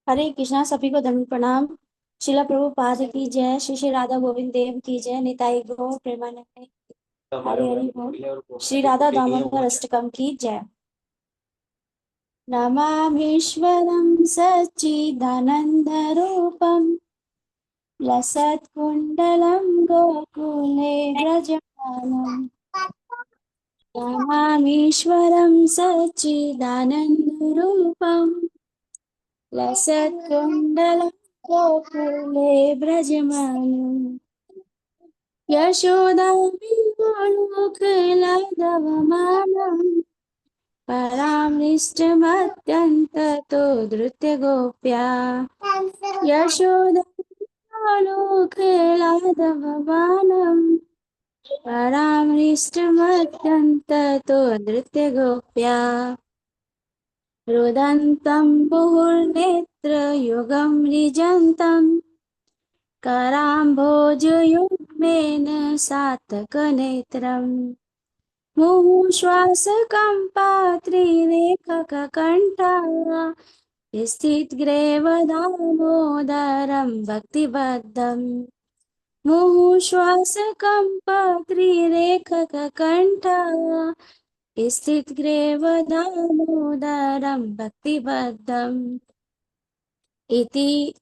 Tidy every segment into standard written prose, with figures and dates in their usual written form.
हरे कृष्णा। सभी को धर्म प्रणाम। शिला प्रभुपाद की जय। श्री श्री राधा गोविंद देव की जय। निताई गौर प्रेमानंद। हरि हरि बोल। श्री राधा दामोदर अष्टकम की जय। नमामीश्वरं सच्चिदानन्दरूपं लसत्कुण्डलं गोकुले व्रजमानम्। नमामीश्वरं सच्चिदानन्दरूपं लसत्कुण्डलं गोकुले व्रजमानम्। यशोदाम्बिकालोकलाघवमानम् परामृष्टमत्यन्ततो धृत्यगोप्या। यशोदाम्बिकालोकलाघवमानम् परामृष्टमत्यन्ततो धृत्यगोप्या। रुदन्तं मुहुर्नेत्रयुगं रिजन्तं कराम्भोजयुग्मेन सातकनेत्रम्। मुमुश्वासकम्पात्रिरेखककण्ठा स्थितग्रेवदामोदरं भक्तिबद्धम्। मुमुश्वासकम्पात्रिरेखककण्ठा स्थितग्रेवदामोदरं भक्तिबद्धम्। इति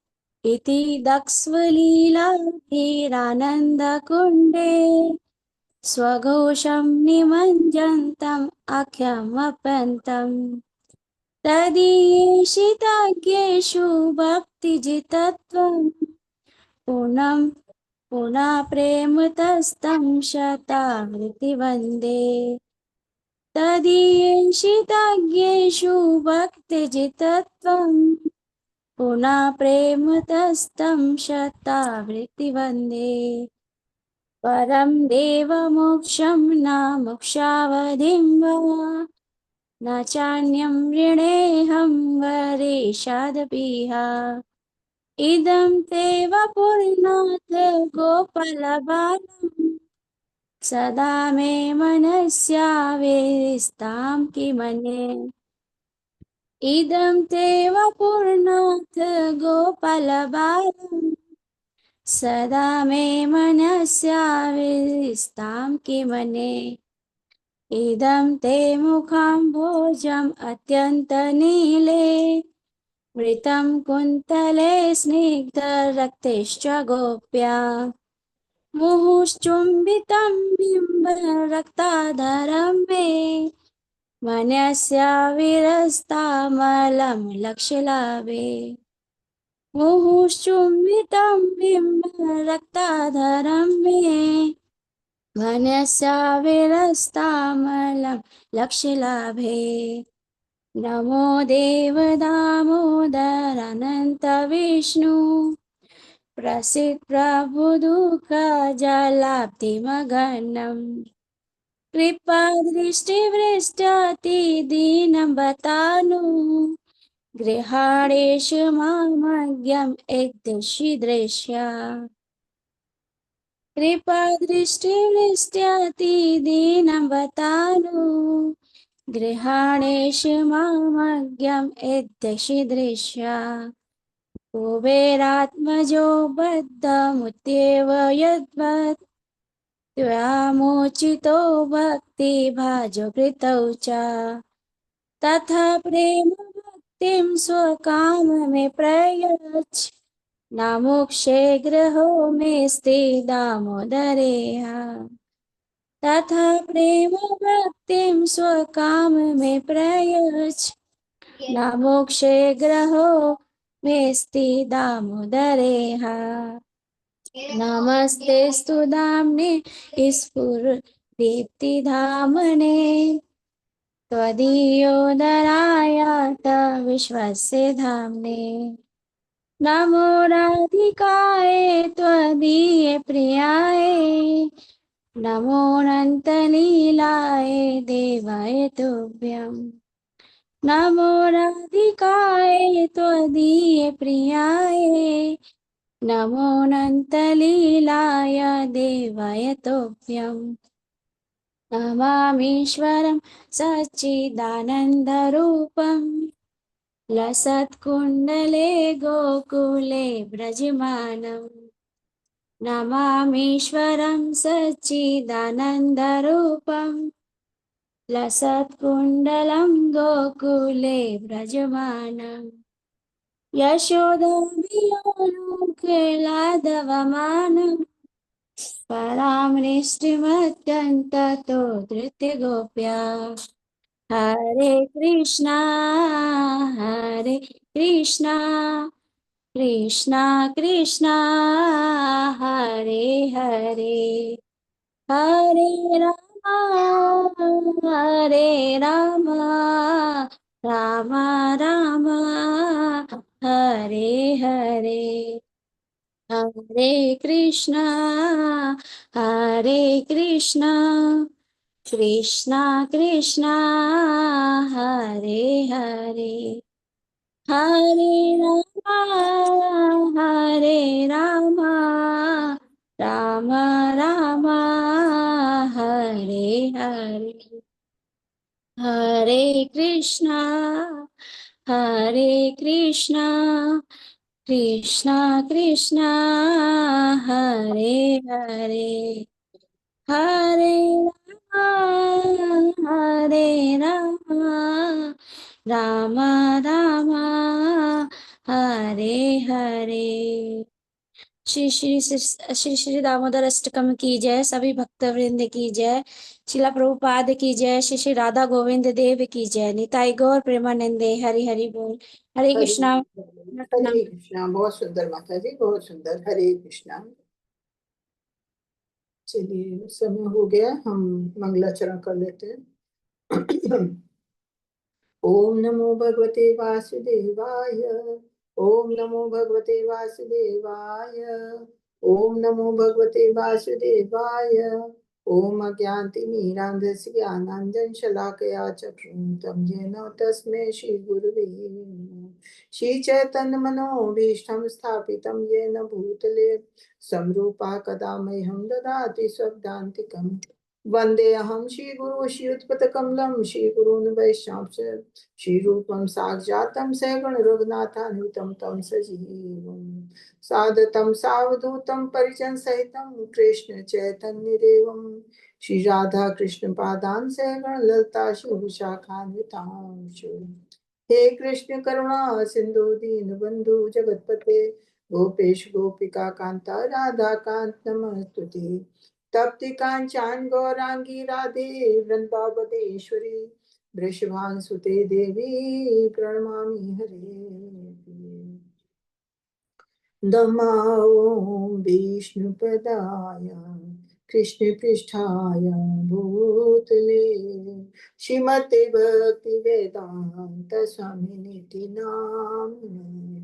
इति दक्ष्वलीलाभिरानन्दकुण्डे स्वघोषं निमज्जन्तम् अख्यमपन्तम्। तदीयेषितज्ञेषु भक्तिजितत्वं पूर्णं पुनः प्रेमतस्तं शतावृत्ति वन्दे। तदीयेषितज्ञेषु भक्तिजितत्वं पुनः प्रेमतस्तं शतावृत्ति वन्दे। परं देवमोक्षं न मोक्षावधिं वा न चान्यं ऋणेऽहं वरेशादपीह। इदं ते वपुर्नाथ गोपालबालं सदा मे मनस्यावेस्तां किमन्ये। इदं ते वपुर्नाथ गोपालबालं सदा मे मनस्यावेस्तां किमन्ये। इदं ते मुखाम्भोजम् अत्यन्तनीले मृतं कुन्तले स्निग्धरक्तैश्च गोप्या। मुहुश्चुम्बितं बिम्बरक्ताधरं मे मनस्या विरस्तामलं लक्ष्यलाभे। मुहुश्चुम्बितं बिम्बरक्ताधरं मे मनस्या विरस्तामलं लक्ष्यलाभे। नमो देवदामोदर अनंत विष्णु प्रसीद प्रभु दुःख जलाब्धिमगनम्। कृपा दृष्टिवृष्टि दीनं बतानु गृहाणेषु मामज्ञम् एकदृशि दृश्या। कृपा दृष्टिवृष्टि दीनं बतानु गृहाणेषु मामज्ञम् एकदृशि दृश्या। कुबेरात्मजो बद्धमुत्येव यद्वत् त्वयामोचितो भक्तिभाजो कृतौ च तथा प्रेम भक्तिं स्वकाममे प्रयच्छ न मोक्षे ग्रहो मेऽस्ति दामोदरेह। तथा प्रेम भक्तिं स्वकाममे प्रयच्छ न मोक्षे ग्रहो मेऽस्ति दामोदरेह। नमस्तेस्तु धाम्ने स्फुरदीप्तिधामने त्वदीयोदरायात विश्वस्य धाम्ने। नमो राधिकाय त्वदीये प्रियाय नमो अनन्तलीलाय देवाय तुभ्यं। नमो राधिकाय त्वदीये प्रियाय नमो अनन्तलीलाय देवाय तुभ्यम्। नमामीश्वरं सच्चिदानन्दरूपं लसत्कुण्डले गोकुले व्रजमानम् नमामीश्वरं सच्चिदानन्दरूपम् लसत्कुण्डलं गोकुले व्रजमानम् यशोदाभिलोकलादवमानं परामृष्टिमत्यन्ततो धृतगोप्या हरे कृष्णा कृष्णा कृष्णा कृष्णा हरे हरे हरे राम राम राम हरे हरे हरे कृष्णा कृष्णा कृष्णा हरे हरे हरे राम राम राम हरे हरे हरे कृष्णा कृष्णा कृष्णा हरे हरे हरे राम राम राम हरे हरे श्री श्री दामोदर अष्टकम की जय। सभी भक्त वृंद की जय। शिला प्रभुपाद की जय। श्री श्री राधा गोविंद देव की जय। निताई गौर प्रेमानंदे। हरि हरि बोल। हरे कृष्णा। हरे कृष्णा। बहुत सुंदर माता जी, बहुत सुंदर। हरे कृष्णा। चलिए, समय हो गया, हम मंगलाचरण कर लेते हैं। ओम नमो भगवते वासुदेवाय। ओम नमो भगवते वासुदेवाय। ओम नमो भगवते वासुदेवाय। ओम अज्ञानतिमिरान्धस्य ज्ञानाञ्जन शलाकया चक्षुरुन्मिलितं येन तस्मै श्री गुरुवे नमः। श्री चैतन्य मनोभीष्टं स्थापितं येन भूतले संरूपा कदा मह्यं ददाति स्वपदान्तिकम्। वन्देऽहं श्रीगुरो श्रीयुतपथकमलं श्रीगुरून् वैष्णवंश्च श्रीरूपं साक्षातं सगुण रघुनाथान्वितं तं सजीवं सादतं सावधूतं परिजन सहितं कृष्ण चैतन्य देवं श्री राधा कृष्ण पादान् सगुण ललिता शिवशाखान्वितांश्च। हे कृष्ण करुणा सिंधु दीन बंधु जगतपते गोपेश गोपिका कांता राधा कांत नमस्तुते। तप्ति कांचन गौरांगी राधे वृंदावनेश्वरी वृषभानुसुते देवी प्रणमामि हरे। नमो विष्णुपदाय कृष्ण पृष्ठाय भूतले श्रीमते भक्ति वेदांत स्वामिनिति नामिने।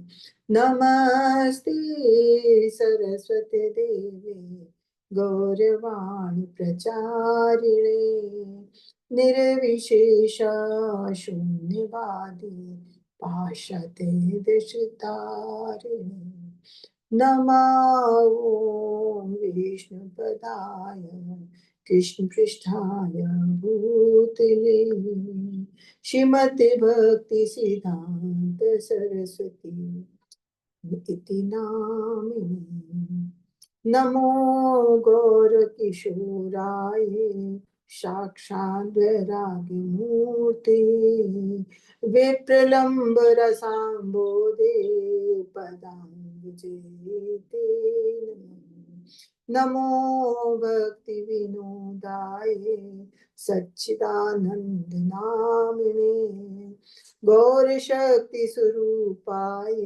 नमस्ते सरस्वती देवी गौरवाणी प्रचारिणे निर्विशेष शून्यवादी पाश्चात्य देशतारिणे। नमो विष्णुपदाय कृष्ण पृष्ठाय भूतले श्रीमते भक्ति सिद्धांत सरस्वती इति नामिने। नमो गौर किशोराय साक्षात् वैरागी मूर्ते विप्रलम्बर सांबोधे पदांबुजे ते नमो भक्ति विनोदाय सच्चिदानंद नामिने गौर शक्ति स्वरूपाय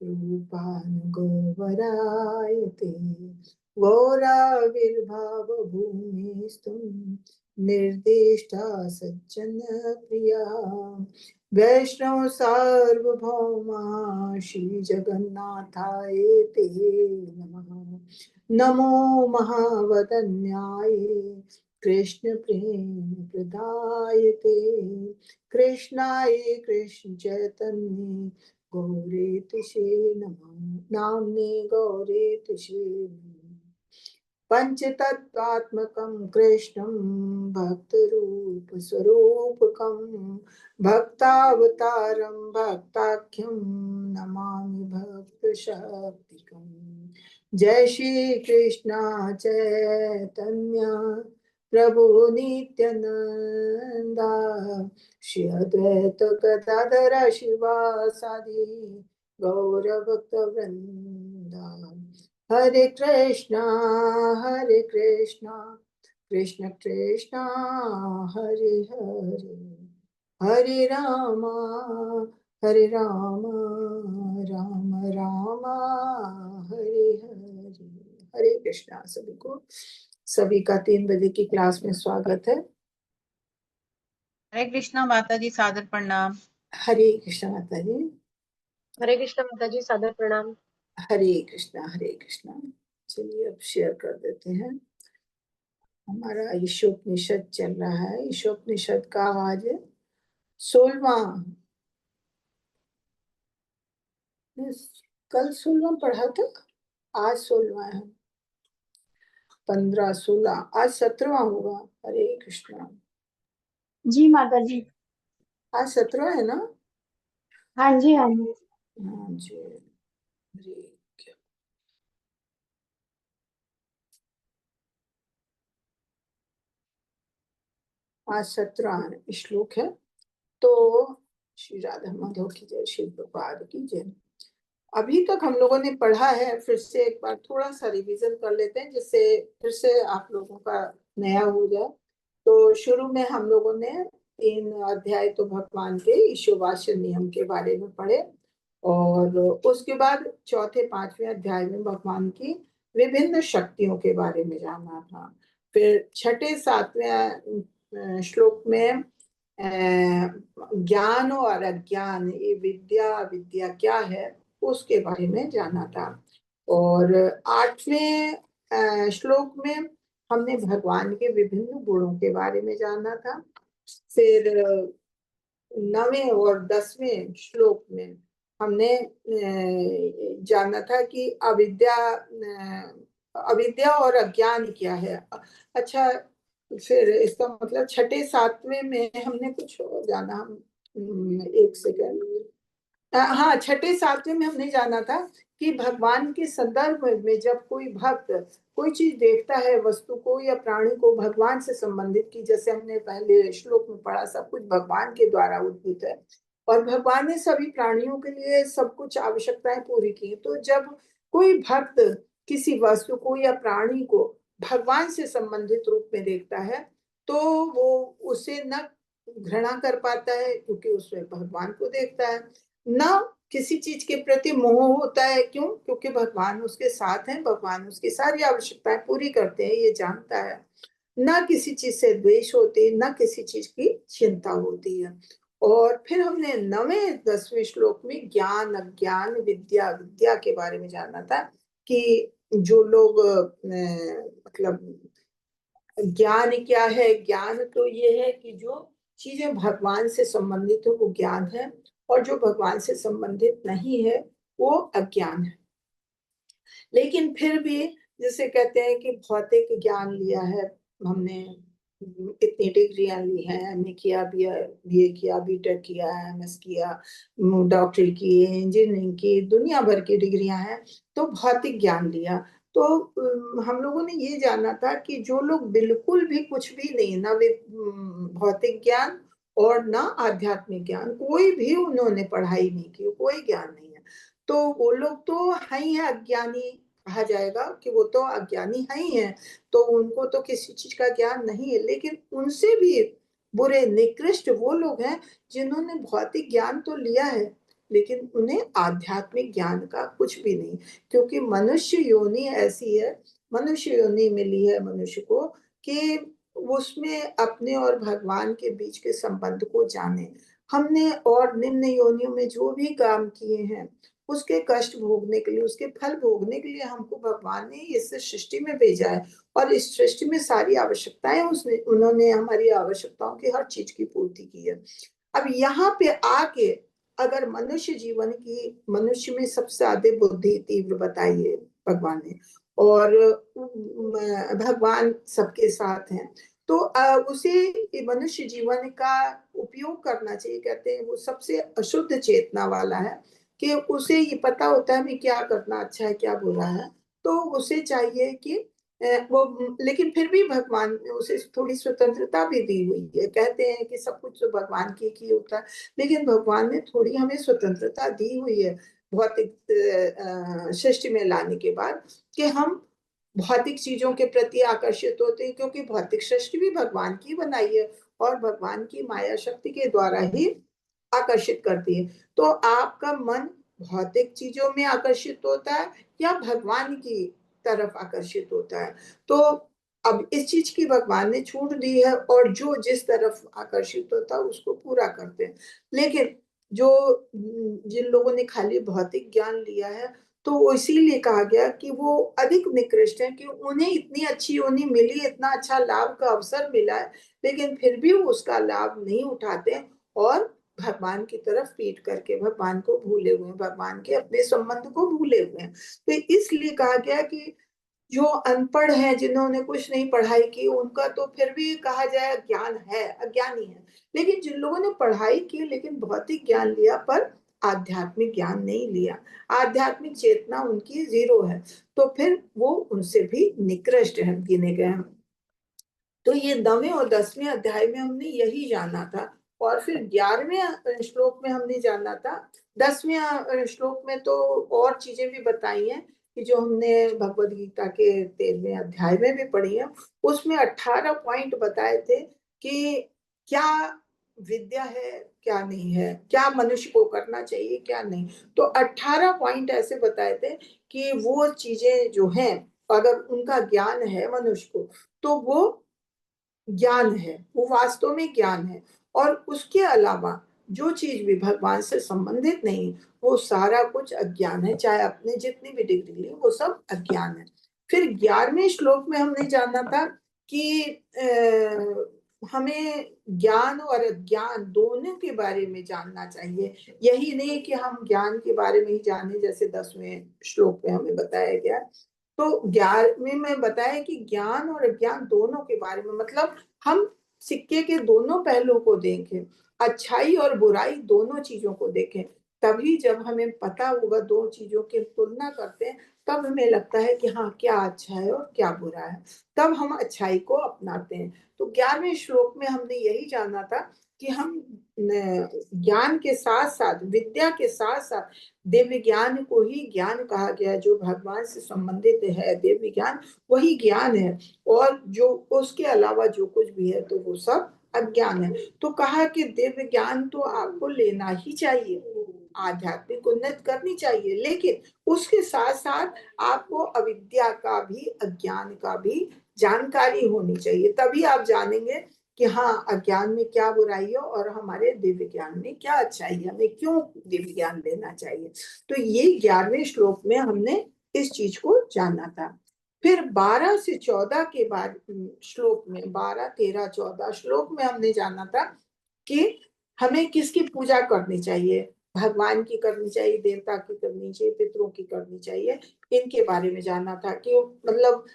रूपानुगोवराय ते गौराविर्भाव भूमिस्तुं निर्दिष्टा सज्जन प्रिया वैष्णव सार्वभौमा श्री जगन्नाथाय ते नमः। नमो महावदन्याय कृष्ण प्रेम प्रदायते कृष्णाय कृष्ण चैतन्य गौरे तुषे नमः। नाम्ने गौरे तुषे नमः। पंचतत्त्वात्मकं कृष्णं भक्तरूप स्वरूपकं भक्तावतारं भक्ताख्यं नमामि भक्तशक्तिकं। जय श्री कृष्ण चैतन्य प्रभु नित्यानंदा, श्री अद्वैत गदाधर शिवासादि गौर भक्त वृंदा। हरे कृष्णा कृष्ण कृष्णा हरे हरे, हरे रामा राम राम हरे हरे। हरे कृष्णा सभी को। सभी का 3 बजे की क्लास में स्वागत है। हरे कृष्णा माता जी, सादर प्रणाम। हरे कृष्णा माता जी। हरे कृष्णा माता जी, सादर प्रणाम। हरे कृष्णा हरे कृष्णा। चलिए अब शेयर कर देते हैं। हमारा ईशोपनिषद चल रहा है। ईशोपनिषद का आज 16वां, कल 16वां पढ़ा था, आज 16वां है। 15, 16, आज 17वां होगा। हरे कृष्णा। जी माता जी। आज 17वां है ना? हाँ जी हाँ जी। हाँ जी। हरे आज 17वां श्लोक है। तो श्री राधा माधव की जय, श्री प्रभुपाद की जय। अभी तक हम लोगों ने पढ़ा है, फिर से एक बार थोड़ा सा रिवीजन कर लेते हैं जिससे फिर से आप लोगों का नया हो जाए। तो शुरू में हम लोगों ने 3 अध्याय तो भगवान के ईशोवास्य नियम के बारे में पढ़े, और उसके बाद चौथे 5वें अध्याय में भगवान की विभिन्न शक्तियों के बारे में जाना था। फिर छठे 7वें श्लोक में ज्ञान और अज्ञान, ये विद्या क्या है उसके बारे में जाना था। और 8वें श्लोक में हमने भगवान के विभिन्न गुणों के बारे में जाना था। फिर 9वें और 10वें श्लोक में हमने जाना था कि अविद्या और अज्ञान क्या है। अच्छा, फिर इसका मतलब छठे 7वें में हमने कुछ और जाना। एक सेकेंड। हाँ, छठे 7वें में हमने जाना था कि भगवान के संदर्भ में जब कोई भक्त कोई चीज देखता है, वस्तु को या प्राणी को भगवान से संबंधित की, जैसे हमने पहले श्लोक में पढ़ा, सब कुछ भगवान के द्वारा उद्भूत है और भगवान ने सभी प्राणियों के लिए सब कुछ आवश्यकताएं पूरी की। तो जब कोई भक्त किसी वस्तु को या प्राणी को भगवान से संबंधित रूप में देखता है तो वो उसे न घृणा कर पाता है क्योंकि उसमें भगवान को देखता है, न किसी चीज के प्रति मोह होता है। क्यों? क्योंकि भगवान उसके साथ हैं, भगवान उसकी सारी आवश्यकताएं पूरी करते हैं, ये जानता है। न किसी चीज से द्वेष होती, न किसी चीज की चिंता होती है। और फिर हमने 9वें 10वें श्लोक में ज्ञान अज्ञान विद्या के बारे में जाना था कि जो लोग मतलब ज्ञान क्या है। ज्ञान तो ये है कि जो चीजें भगवान से संबंधित हो वो ज्ञान है, और जो भगवान से संबंधित नहीं है वो अज्ञान है। लेकिन फिर भी जैसे कहते हैं कि भौतिक ज्ञान लिया है हमने, इतनी डिग्रियां ली हैं, एमए किया, बीए किया, बीटेक किया, एमएस किया, डॉक्टरी की, इंजीनियरिंग की, दुनिया भर की डिग्रियां हैं, तो भौतिक ज्ञान लिया। तो हम लोगों ने ये जाना था कि जो लोग बिल्कुल भी कुछ भी नहीं, ना भौतिक ज्ञान और ना आध्यात्मिक ज्ञान, कोई भी उन्होंने पढ़ाई नहीं की, कोई ज्ञान नहीं है, तो वो लोग तो है ही है अज्ञानी, कहा जाएगा कि वो तो अज्ञानी है ही है, तो उनको तो किसी चीज का ज्ञान नहीं है। लेकिन उनसे भी बुरे निकृष्ट वो लोग हैं जिन्होंने भौतिक ज्ञान तो लिया है लेकिन उन्हें आध्यात्मिक ज्ञान का कुछ भी नहीं, क्योंकि मनुष्य योनि ऐसी है, मनुष्य योनि मिली है मनुष्य को कि उसमें अपने और भगवान के बीच के संबंध को जाने। हमने और निम्न योनियों में जो भी काम किए हैं उसके कष्ट भोगने के लिए, उसके फल भोगने के लिए हमको भगवान ने इस सृष्टि में भेजा है, और इस सृष्टि में सारी आवश्यकताएं उन्होंने हमारी आवश्यकताओं की हर चीज की पूर्ति की है। अब यहाँ पे आके अगर मनुष्य जीवन की, मनुष्य में सबसे ज्यादा बुद्धि तीव्र बताई है भगवान ने, और भगवान सबके साथ हैं। तो उसे मनुष्य जीवन का उपयोग करना चाहिए। कहते हैं वो सबसे अशुद्ध चेतना वाला है कि उसे ये पता होता है मैं क्या करना अच्छा है क्या बुरा है। तो उसे चाहिए कि वो, लेकिन फिर भी भगवान ने उसे थोड़ी स्वतंत्रता भी दी हुई है। कहते हैं कि सब कुछ तो भगवान की होता है, लेकिन भगवान ने थोड़ी हमें स्वतंत्रता दी हुई है भौतिक सृष्टि में लाने के बाद, कि हम भौतिक चीजों के प्रति आकर्षित होते हैं, क्योंकि भौतिक सृष्टि भी भगवान की बनाई है और भगवान की माया शक्ति के द्वारा ही आकर्षित करती है। तो आपका मन भौतिक चीजों में आकर्षित होता है या भगवान की तरफ आकर्षित होता है। तो अब इस चीज की भगवान ने छूट दी है और जो जिस तरफ आकर्षित होता है उसको पूरा करते हैं। लेकिन जो जिन लोगों ने खाली भौतिक ज्ञान लिया है, तो इसीलिए कहा गया कि वो अधिक निकृष्ट है, कि उन्हें इतनी अच्छी योनि मिली, इतना अच्छा लाभ का अवसर मिला है, लेकिन फिर भी वो उसका लाभ नहीं उठाते और भगवान की तरफ पीट करके भगवान को भूले हुए हैं, भगवान के अपने संबंध को भूले हुए हैं। तो इसलिए कहा गया कि जो अनपढ़ है, जिन्होंने कुछ नहीं पढ़ाई की, उनका तो फिर भी कहा जाए ज्ञान है, अज्ञानी है। लेकिन जिन लोगों ने पढ़ाई की लेकिन भौतिक ज्ञान लिया पर आध्यात्मिक ज्ञान नहीं लिया, आध्यात्मिक चेतना उनकी जीरो है, तो फिर वो उनसे भी निकृष्ट है, गिने गए हैं। तो ये 9वें और 10वें अध्याय में हमने यही जाना था। और फिर 11वें श्लोक में हमने जाना था। 10वें श्लोक में तो और चीजें भी बताई हैं कि जो हमने भगवद गीता के 13वें अध्याय में भी पढ़ी है। उसमें 18 पॉइंट बताए थे कि क्या विद्या है क्या नहीं है, क्या मनुष्य को करना चाहिए क्या नहीं। तो 18 पॉइंट ऐसे बताए थे कि वो चीजें जो हैं, अगर उनका ज्ञान है मनुष्य को, तो वो ज्ञान है, वो वास्तव में ज्ञान है। और उसके अलावा जो चीज भी भगवान से संबंधित नहीं, वो सारा कुछ अज्ञान है, चाहे अपने जितनी भी डिग्री ले वो सब अज्ञान है। फिर 11वें श्लोक में हमने जाना था कि हमें ज्ञान और अज्ञान दोनों के बारे में जानना चाहिए। यही नहीं कि हम ज्ञान के बारे में ही जाने, जैसे 10वें श्लोक में हमें बताया गया। तो 11वें में बताया कि ज्ञान और अज्ञान दोनों के बारे में, मतलब हम सिक्के के दोनों पहलुओं को देखें, अच्छाई और बुराई दोनों चीजों को देखें। तभी जब हमें पता होगा, दो चीजों की तुलना करते हैं, तब हमें लगता है कि हाँ क्या अच्छा है और क्या बुरा है, तब हम अच्छाई को अपनाते हैं। तो 11वें श्लोक में हमने यही जाना था कि हम ज्ञान के साथ साथ, विद्या के साथ साथ दिव्य ज्ञान को ही ज्ञान कहा गया। जो भगवान से संबंधित है दिव्य ज्ञान, वही ज्ञान है। और जो उसके अलावा जो कुछ भी है तो वो सब अज्ञान है। तो कहा कि दिव्य ज्ञान तो आपको लेना ही चाहिए, आध्यात्मिक उन्नति करनी चाहिए, लेकिन उसके साथ साथ आपको अविद्या का भी, अज्ञान का भी जानकारी होनी चाहिए। तभी आप जानेंगे कि हाँ अज्ञान में क्या बुराई है और हमारे दिव्य ज्ञान में क्या अच्छाई है, हमें क्यों दिव्य ज्ञान लेना चाहिए। तो ये 11वें श्लोक में हमने इस चीज को जाना था। फिर 12 से 14 के बाद श्लोक में, 12, 13, 14 श्लोक में हमने जाना था कि हमें किसकी पूजा करनी चाहिए, भगवान की करनी चाहिए, देवता की करनी चाहिए, पितरों की करनी चाहिए, इनके बारे में जानना था। कि मतलब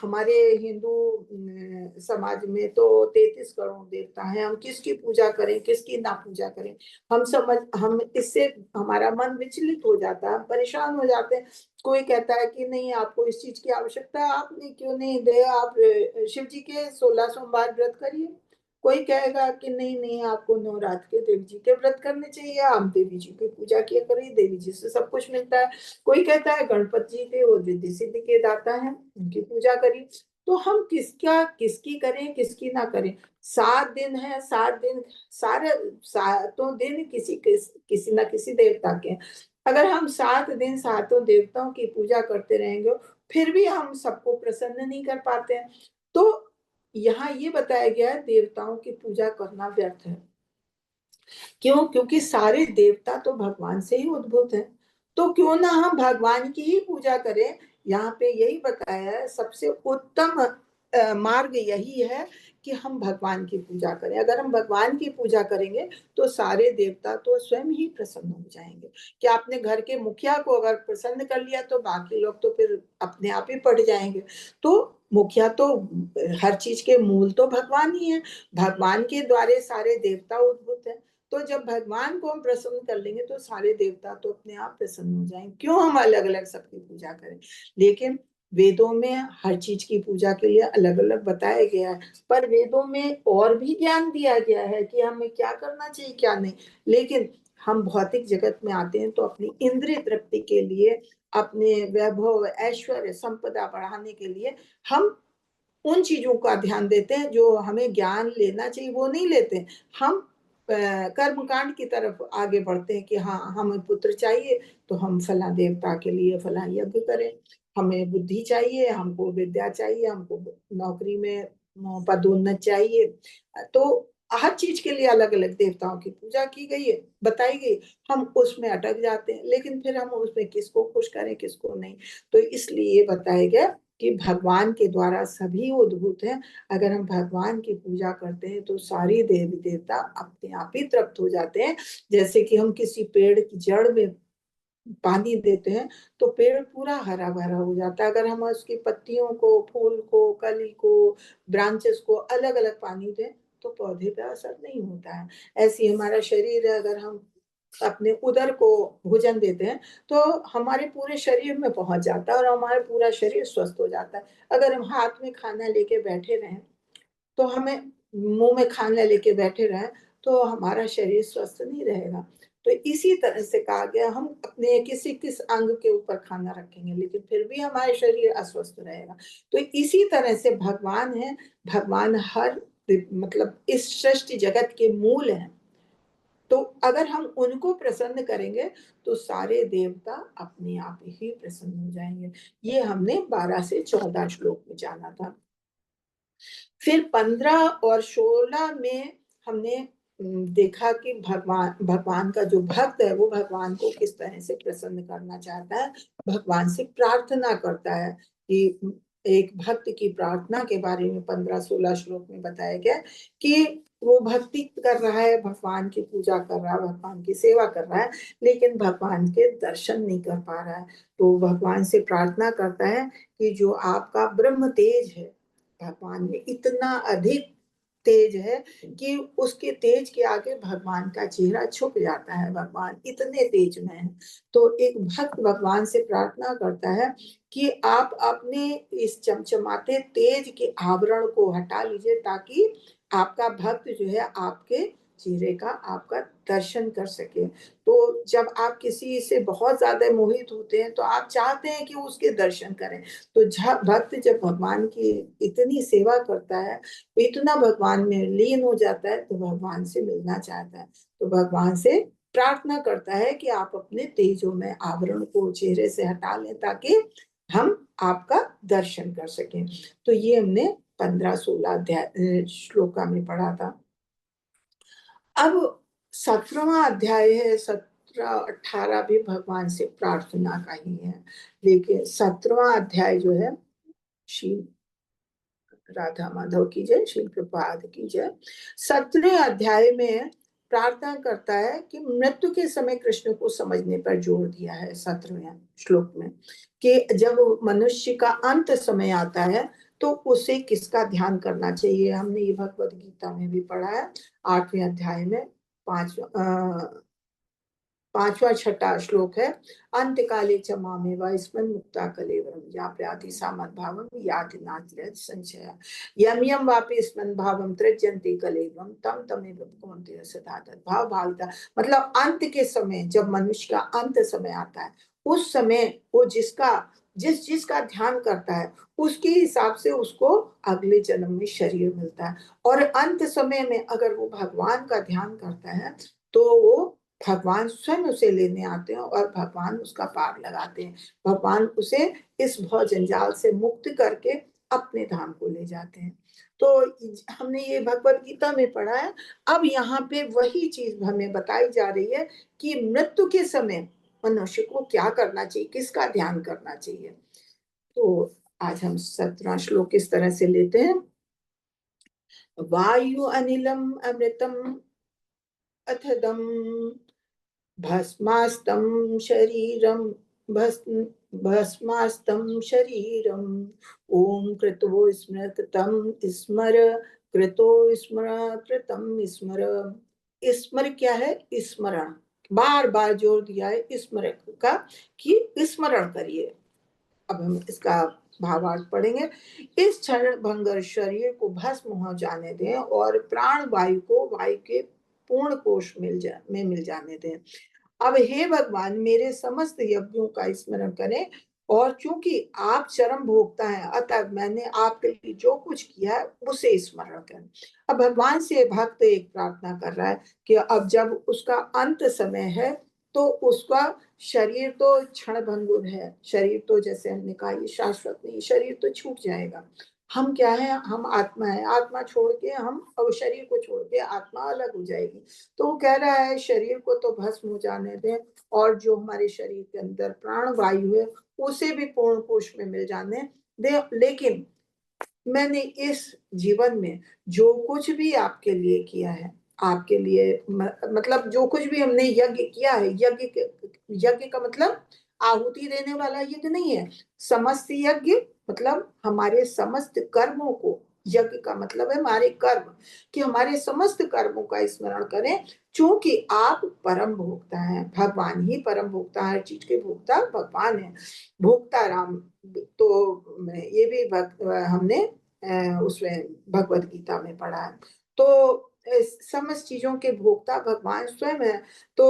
हमारे हिंदू समाज में तो 33 करोड़ देवता हैं, हम किसकी पूजा करें किसकी ना पूजा करें, हम इससे हमारा मन विचलित हो जाता है, परेशान हो जाते हैं। कोई कहता है कि नहीं आपको इस चीज की आवश्यकता है, आपने क्यों नहीं दे, आप शिव जी के 16 सोमवार व्रत करिए। कोई कहेगा कि नहीं नहीं आपको नवरात्र के देवी जी के व्रत करने चाहिए, आप देवी जी की पूजा किया करिए, देवी जी से सब कुछ मिलता है। कोई कहता है गणपति जी के और रिद्धि सिद्धि के दाता हैं, उनकी पूजा करिए। तो हम किसकी करें किसकी ना करें। 7 दिन है, 7 दिन सारे 7 दिन किसी ना किसी देवता के। अगर हम 7 दिन 7 देवताओं की पूजा करते रहेंगे, फिर भी हम सबको प्रसन्न नहीं कर पाते हैं। तो यहाँ ये बताया गया है देवताओं की पूजा करना व्यर्थ है। क्यों? क्योंकि सारे देवता तो भगवान से ही उद्भूत हैं। तो क्यों ना हम भगवान की ही पूजा करें। यहाँ पे यही बताया है, सबसे उत्तम मार्ग यही है कि हम भगवान की पूजा करें। अगर हम भगवान की पूजा करेंगे तो सारे देवता तो स्वयं ही प्रसन्न हो जाएंगे। कि आपने घर के मुखिया को अगर प्रसन्न कर लिया तो बाकी लोग तो फिर अपने आप ही पड़ जाएंगे। तो मुखिया तो हर चीज के मूल तो भगवान ही है, भगवान के द्वारे सारे देवता उद्भूत है। तो जब भगवान को हम प्रसन्न कर लेंगे तो सारे देवता तो अपने आप प्रसन्न हो जाएंगे। क्यों हम अलग अलग सबकी पूजा करें? लेकिन वेदों में हर चीज की पूजा के लिए अलग अलग बताया गया है, पर वेदों में और भी ज्ञान दिया गया है कि हमें क्या करना चाहिए क्या नहीं। लेकिन हम भौतिक जगत में आते हैं तो अपनी इंद्रिय तृप्ति के लिए, अपने वैभव ऐश्वर्य संपदा बढ़ाने के लिए हम उन चीजों का ध्यान देते हैं जो हमें ज्ञान लेना चाहिए वो नहीं लेते। हम कर्मकांड की तरफ आगे बढ़ते हैं कि हाँ हमें पुत्र चाहिए तो हम फला देवता के लिए फला यज्ञ करें, हमें बुद्धि चाहिए, हमको विद्या चाहिए, हमको नौकरी में पदोन्नत चाहिए। तो हर चीज के लिए अलग अलग देवताओं की पूजा की गई है, बताई गई, हम उसमें अटक जाते हैं। लेकिन फिर हम उसमें किसको खुश करें किसको नहीं। तो इसलिए बताया गया कि भगवान के द्वारा सभी उद्भूत हैं। अगर हम भगवान की पूजा करते हैं तो सारी देवी देवता अपने आप ही तृप्त हो जाते हैं। जैसे कि हम किसी पेड़ की जड़ में पानी देते हैं तो पेड़ पूरा हरा भरा हो जाता है। अगर हम उसकी पत्तियों को, फूल को, कली को, ब्रांचेस को अलग अलग पानी दें तो पौधे पे असर नहीं होता है। ऐसी हमारा शरीर है, अगर हम अपने उदर को भोजन देते हैं तो हमारे पूरे शरीर में पहुंच जाता है और हमारा पूरा शरीर स्वस्थ हो जाता है। अगर हम हाथ में खाना लेके बैठे रहें तो हमें मुंह में खाना लेके बैठे रहें तो हमारा शरीर स्वस्थ नहीं रहेगा। तो इसी तरह से कहा गया हम अपने किसी किस अंग के ऊपर खाना रखेंगे लेकिन फिर भी हमारे शरीर अस्वस्थ रहेगा। तो इसी तरह से भगवान है, भगवान हर मतलब इस सृष्टि जगत के मूल हैं। तो अगर हम उनको प्रसन्न करेंगे तो सारे देवता अपने आप ही प्रसन्न हो जाएंगे। ये हमने 12 से 14 श्लोक में जाना था। फिर 15 और 16 में हमने देखा कि भगवान का जो भक्त है वो भगवान को किस तरह से प्रसन्न करना चाहता है, भगवान से प्रार्थना करता है। कि एक भक्त की प्रार्थना के बारे में 15-16 श्लोक में बताया गया कि वो भक्ति कर रहा है, भगवान की पूजा कर रहा है, भगवान की सेवा कर रहा है, लेकिन भगवान के दर्शन नहीं कर पा रहा है। तो भगवान से प्रार्थना करता है कि जो आपका ब्रह्म तेज है, भगवान में इतना अधिक तेज है कि उसके तेज के आगे भगवान का चेहरा छुप जाता है, भगवान इतने तेज में है। तो एक भक्त भगवान से प्रार्थना करता है कि आप अपने इस चमचमाते तेज के आवरण को हटा लीजिए ताकि आपका भक्त जो है आपके चेहरे का आपका दर्शन कर सके। तो जब आप किसी से बहुत ज्यादा मोहित होते हैं तो आप चाहते हैं कि उसके दर्शन करें। तो भक्त जब भगवान की इतनी सेवा करता है, इतना भगवान में लीन हो जाता है तो भगवान से मिलना चाहता है। तो भगवान से प्रार्थना करता है कि आप अपने तेजों में आवरण को चेहरे से हटा लें ताकि हम आपका दर्शन कर सकें। तो ये हमने 15-16 अध्याय श्लोका में पढ़ा था। अब 17वां अध्याय है, 17-18 भी भगवान से प्रार्थना का ही है। लेकिन 17वां अध्याय जो है, श्री राधा माधव की जय, श्री प्रभुपाद की जय, 17वें अध्याय में प्रार्थना करता है कि मृत्यु के समय कृष्ण को समझने पर जोर दिया है 17वें श्लोक में कि जब मनुष्य का अंत समय आता है तो उसे किसका ध्यान करना चाहिए। हमने ये भगवत गीता में भी पढ़ा है 8वें अध्याय में 5वां-6वां श्लोक है, अंत काले च मामेव स्मरन् मुक्ता कलेवरम या प्रयाति सामद्भावम याति नाति संशय यम यम वापि स्मरन् भावम त्यज्यन्ते कलेवरम तम तमेव भगवन्ति सदा तद्भाव भाविता। मतलब अंत के समय जब मनुष्य का अंत समय आता है उस समय वो जिसका ध्यान करता है उसके हिसाब से उसको अगले जन्म में शरीर मिलता है। और अंत समय में अगर वो भगवान का ध्यान करता है तो वो भगवान स्वयं उसे लेने आते हैं और भगवान उसका पार लगाते हैं। भगवान उसे इस भव जंजाल से मुक्त करके अपने धाम को ले जाते हैं। तो हमने ये भगवत गीता में पढ़ा है। अब यहाँ पे वही चीज हमें बताई जा रही है कि मृत्यु के समय मनुष्य को क्या करना चाहिए, किसका ध्यान करना चाहिए। तो आज हम 17वां श्लोक इस तरह से लेते हैं वायु अनिलम अमृतम अथदम भस्मास्तं शरीरम भस्मास्तं शरीरम। ओम कृतो स्मर कृतम स्मर कृतो स्मर कृतम स्मर। स्मर क्या है? स्मरण। बार बार जोर दिया है स्मरण का कि स्मरण करिए। अब हम इसका भावार्थ पढ़ेंगे। इस क्षण भंगर शरीर को भस्म हो जाने दें और प्राण वायु को वायु के पूर्ण कोश में मिल जाने दें। अब हे भगवान, मेरे समस्त यज्ञों का स्मरण करें, और चूंकि आप चरम भोक्ता हैं, अतः मैंने आपके लिए जो कुछ किया है उसे स्मरण करें। अब भगवान से भक्त एक प्रार्थना कर रहा है कि अब जब उसका अंत समय है तो उसका शरीर तो क्षण भंगुर है, शरीर तो जैसे हमने कहा ये शाश्वत नहीं, शरीर तो छूट जाएगा। हम क्या है? हम आत्मा है। आत्मा छोड़ के हम, और शरीर को छोड़ के आत्मा अलग हो जाएगी। तो वो कह रहा है शरीर को तो भस्म हो जाने दें, और जो हमारे शरीर के अंदर प्राण वायु है उसे भी पूर्ण कोश में मिल जाने दे। लेकिन मैंने इस जीवन में जो कुछ भी आपके लिए किया है, आपके लिए मतलब जो कुछ भी हमने यज्ञ किया है, यज्ञ का मतलब आहुति देने वाला यज्ञ नहीं है। समस्त यज्ञ मतलब हमारे समस्त कर्मों को, यज्ञ का मतलब है हमारे कर्म, कि हमारे समस्त कर्मों का स्मरण करें, क्योंकि आप परम भोक्ता हैं। भगवान ही परम भोक्ता है, हर चीज के भोक्ता भगवान है। भोक्ता राम। तो ये भी हमने उसमें भगवत गीता में पढ़ा है। तो समस्त चीजों के भोक्ता भगवान स्वयं है। तो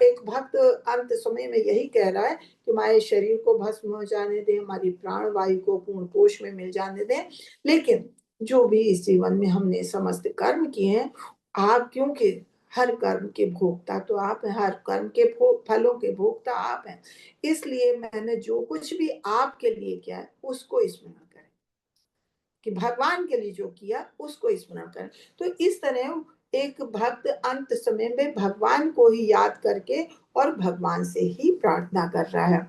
एक भक्त अंत समय में यही कह रहा है कि हमारे शरीर को भस्म हो जाने दें, हमारी प्राण वायु को पूर्ण कोश में मिल जाने दें, लेकिन जो भी इस जीवन में हमने समस्त कर्म किए हैं, आप क्योंकि हर कर्म के भोक्ता तो आप हैं, हर कर्म के फलों के भोक्ता आप हैं, इसलिए मैंने जो कुछ भी आपके लिए किया है उसको स्मरण करें, कि भगवान के लिए जो किया उसको स्मरण करें। तो इस तरह एक भक्त अंत समय में भगवान को ही याद करके और भगवान से ही प्रार्थना कर रहा है,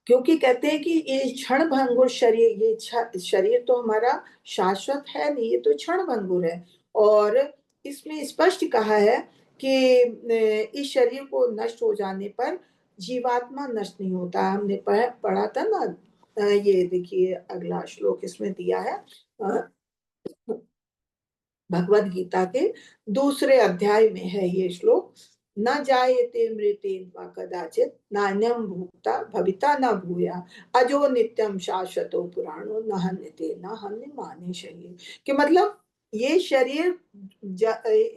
क्योंकि कहते हैं कि ये क्षण भंगुर शरीर, ये शरीर तो हमारा शाश्वत है नहीं, ये तो क्षण भंगुर है। और इसमें स्पष्ट कहा है कि इस शरीर को नष्ट हो जाने पर जीवात्मा नष्ट नहीं होता। हमने पढ़ा था ना। ये देखिए अगला श्लोक इसमें दिया है, भगवत गीता के दूसरे अध्याय में है ये श्लोक। न जायते मृतेन वा कदाचित नान्यम भूता भविता न भूया अजो नित्यम शाश्वतो पुराणो न हन्यते न हन्य माने शरीर। कि मतलब ये शरीर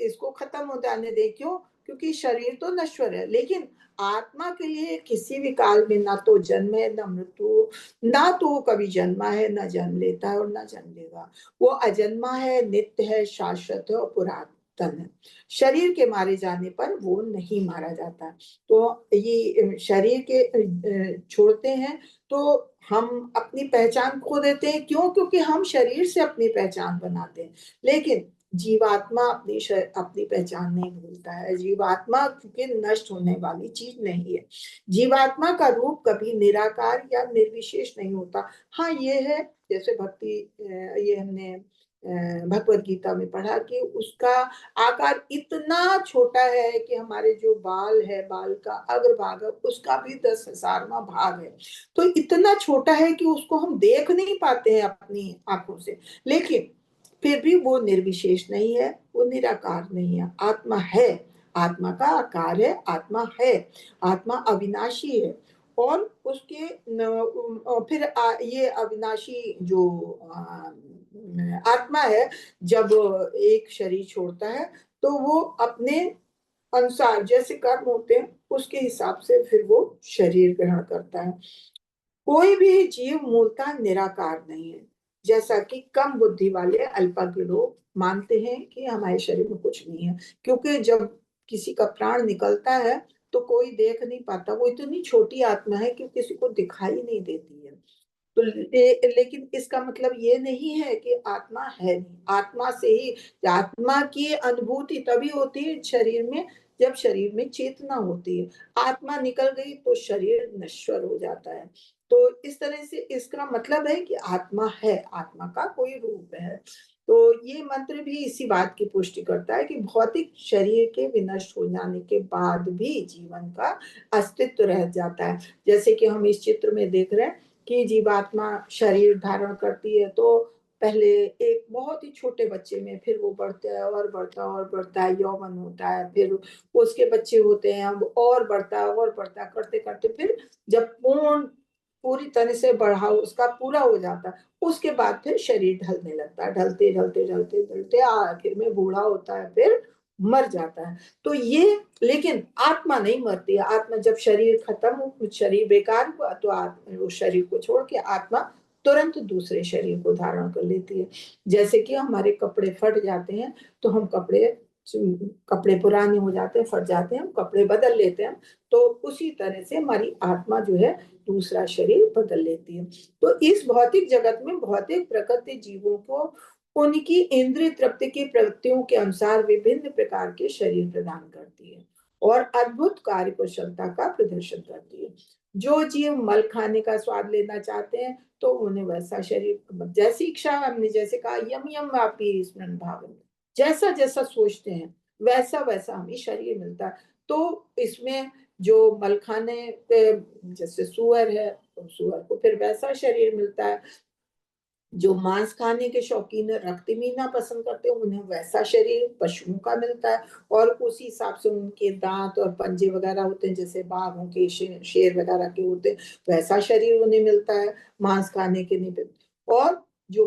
इसको खत्म हो जाने दे। क्यों? क्योंकि शरीर तो नश्वर है, लेकिन आत्मा के लिए किसी भी काल में ना तो जन्म है ना मृत्यु, ना तो वो कभी जन्मा है, ना जन्म लेता है और ना जन्म लेगा। वो अजन्मा है, नित्य है, शाश्वत है और पुरातन है। शरीर के मारे जाने पर वो नहीं मारा जाता। तो ये शरीर के छोड़ते हैं तो हम अपनी पहचान खो देते हैं। क्यों? क्योंकि हम शरीर से अपनी पहचान बनाते हैं, लेकिन जीवात्मा अपनी पहचान नहीं भूलता है। जीवात्मा क्योंकि नष्ट होने वाली चीज नहीं है। जीवात्मा का रूप कभी निराकार या निर्विशेष नहीं होता। हाँ ये है, जैसे भक्ति, ये हमने भगवत गीता में पढ़ा कि उसका आकार इतना छोटा है कि हमारे जो बाल है, बाल का अग्रभाग है, उसका भी 10,000वां भाग है। तो इतना छोटा है कि उसको हम देख नहीं पाते हैं अपनी आंखों से, लेकिन फिर भी वो निर्विशेष नहीं है, वो निराकार नहीं है। आत्मा है, आत्मा का आकार है, आत्मा है, आत्मा अविनाशी है। और उसके फिर ये अविनाशी जो आत्मा है, जब एक शरीर छोड़ता है तो वो अपने अनुसार जैसे कर्म होते हैं उसके हिसाब से फिर वो शरीर ग्रहण करता है। कोई भी जीव मूलतः निराकार नहीं है, जैसा कि कम बुद्धि वाले अल्पज्ञ लोग मानते हैं कि हमारे शरीर में कुछ नहीं है। क्योंकि जब किसी का प्राण निकलता है तो कोई देख नहीं पाता, वो इतनी छोटी आत्मा है कि किसी को दिखाई नहीं देती है। तो लेकिन इसका मतलब ये नहीं है कि आत्मा है नहीं। आत्मा से ही, आत्मा की अनुभूति तभी होती है शरीर में जब शरीर में चेतना होती है। आत्मा निकल गई तो शरीर नश्वर हो जाता है। तो इस तरह से इसका मतलब है कि आत्मा है, आत्मा का कोई रूप है। तो ये मंत्र भी इसी बात की पुष्टि करता है कि भौतिक शरीर के विनष्ट हो जाने के बाद भी जीवन का अस्तित्व रह जाता है। जैसे कि हम इस चित्र में देख रहे हैं कि जीवात्मा शरीर धारण करती है, तो पहले एक बहुत ही छोटे बच्चे में, फिर वो बढ़ता है और बढ़ता है, यौवन होता है, फिर उसके बच्चे होते हैं, अब और बढ़ता है और बढ़ता है, करते करते फिर जब पूरी तरह से बढ़ा उसका पूरा हो जाता है, उसके बाद फिर शरीर ढलने लगता है, ढलते ढलते ढलते ढलते आखिर में बूढ़ा होता है, फिर मर जाता है। तो ये, लेकिन आत्मा नहीं मरती है। आत्मा जब शरीर खत्म हो, शरीर बेकार हुआ, तो आत्मा उस शरीर को छोड़ के आत्मा तुरंत दूसरे शरीर को धारण कर लेती है। जैसे कि हमारे कपड़े फट जाते हैं, तो हम कपड़े पुराने हो जाते हैं, फट जाते हैं, हम कपड़े बदल लेते हैं। तो उसी तरह से हमारी आत्मा जो है दूसरा शरीर बदल लेती है। तो इस भौतिक जगत में भौतिक प्रकृति जीवों को उनकी इंद्रिय तृप्ति की प्रवृत्तियों के अनुसार विभिन्न प्रकार के शरीर प्रदान करती है और अद्भुत कार्य कुशलता का प्रदर्शन करती है। जो जीव मल खाने का स्वाद लेना चाहते हैं, तो उन्हें वैसा शरीर, जैसी इच्छा, हमने जैसे कहा, यम यम वापी स्मरण भावन, जैसा जैसा सोचते हैं वैसा वैसा हमें शरीर मिलता है। तो इसमें जो मल खाने, जैसे सुअर है, तो सुअर को फिर वैसा शरीर मिलता है। जो मांस खाने के शौकीन है, रक्त मीना पसंद करते हैं, उन्हें वैसा शरीर पशुओं का मिलता है। और उसी हिसाब से उनके दांत और पंजे वगैरह होते हैं, जैसे बाघों के, शेर वगैरह के होते हैं, वैसा शरीर उन्हें मिलता है, मांस खाने के नहीं मिलता। और जो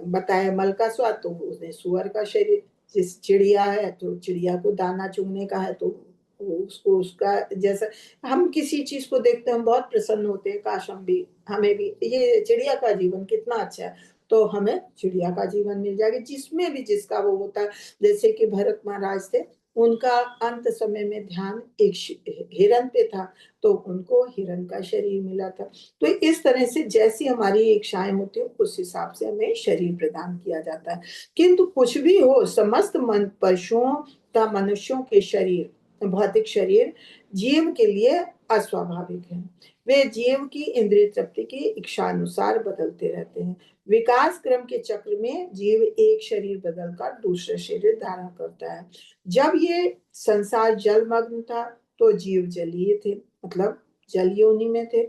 बताया मल का स्वाद, तो उन्हें सुअर का शरीर। जिस चिड़िया है, तो चिड़िया को दाना चुगने का है, तो उसको उसका जैसा, हम किसी चीज को देखते हैं, हम बहुत प्रसन्न होते हैं, काश हम भी, हमें भी ये चिड़िया का जीवन कितना अच्छा है, तो हमें चिड़िया का जीवन मिल जाएगा, जिसमें भी जिसका वो होता है। जैसे कि भरत महाराज थे, उनका अंत समय में ध्यान एक हिरन पे था, तो उनको हिरन का शरीर मिला था। तो इस तरह से जैसी हमारी इच्छाएं होती है, उस हिसाब से हमें शरीर प्रदान किया जाता है। किंतु कुछ भी हो, समस्त मन पशुओं का मनुष्यों के शरीर, भौतिक शरीर जीव के लिए अस्वाभाविक है। वे जीव की इंद्रिय तृप्ति की इच्छा अनुसार बदलते रहते हैं। विकास क्रम के चक्र में जीव एक शरीर बदलकर दूसरा शरीर धारण करता है। जब ये संसार जलमग्न था, तो जीव जलीय थे, मतलब जल योनि में थे।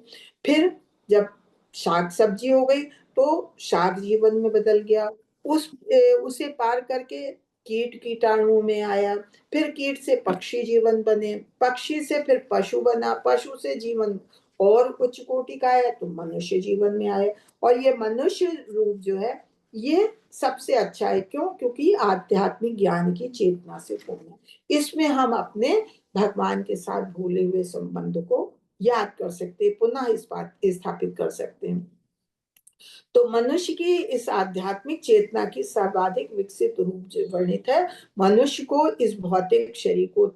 फिर जब शाक सब्जी हो गई, तो शाक जीवन में बदल गया। उसे पार करके कीट कीटाणुओं में आया, फिर कीट से पक्षी जीवन बने, पक्षी से फिर पशु बना, पशु से जीवन और उच्च कोटि का है, तो मनुष्य जीवन में आए। और ये मनुष्य रूप जो है, ये सबसे अच्छा है। क्यों? क्योंकि आध्यात्मिक ज्ञान की चेतना से पूर्ण है। इसमें हम अपने भगवान के साथ भूले हुए संबंध को याद कर सकते हैं, पुनः इस बात स्थापित कर सकते हैं। तो मनुष्य की इस आध्यात्मिक चेतना की सर्वाधिक विकसित रूप जो वर्णित है, मनुष्य को इस भौतिक शरीर को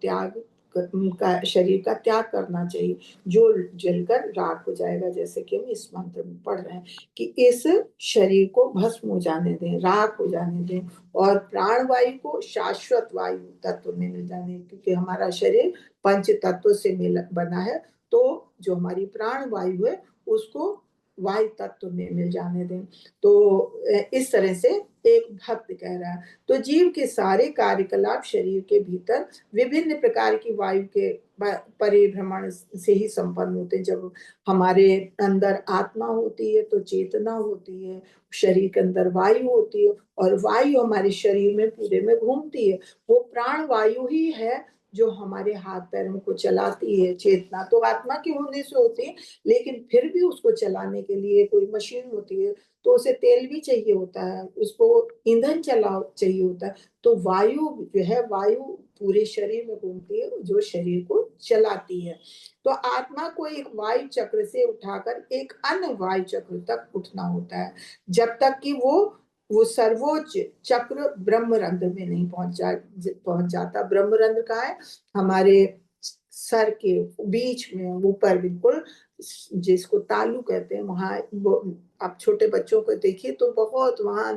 शरीर का त्याग करना चाहिए, जो जलकर राख हो जाएगा। जैसे कि हम इस मंत्र में पढ़ रहे हैं कि इस शरीर को भस्म हो जाने दें, राख हो जाने दें, और प्राण वायु को शाश्वत वायु तत्व में मिल जाने दें। क्योंकि हमारा शरीर पंच तत्व से बना है, तो जो हमारी प्राण वायु है, उसको वायु तत्व में मिल जाने दें। तो इस तरह से एक भक्त कह रहा है। तो जीव के सारे कार्यकलाप शरीर के भीतर विभिन्न प्रकार की वायु के परिभ्रमण से ही संपन्न होते हैं। जब हमारे अंदर आत्मा होती है, तो चेतना होती है, शरीर के अंदर वायु होती है, और वायु हमारे शरीर में पूरे में घूमती है। वो प्राण वायु ही है जो हमारे हाथ पैरों को चलाती है। चेतना तो आत्मा के होने से होती है, लेकिन फिर भी उसको चलाने के लिए कोई मशीन होती है, तो उसे तेल भी चाहिए होता है, उसको ईंधन चाहिए होता है। तो वायु जो है, वायु पूरे शरीर में घूमती है, जो शरीर को चलाती है। तो आत्मा को एक वायु चक्र से उठाकर एक अन्य वायु चक्र तक उठना होता है, जब तक कि वो सर्वोच्च चक्र ब्रह्मरंध्र में नहीं पहुंच जाता। ब्रह्मरंध्र कहाँ है? हमारे सर के बीच में ऊपर बिल्कुल, जिसको तालू कहते हैं, वहां। आप छोटे बच्चों को देखिए तो बहुत वहां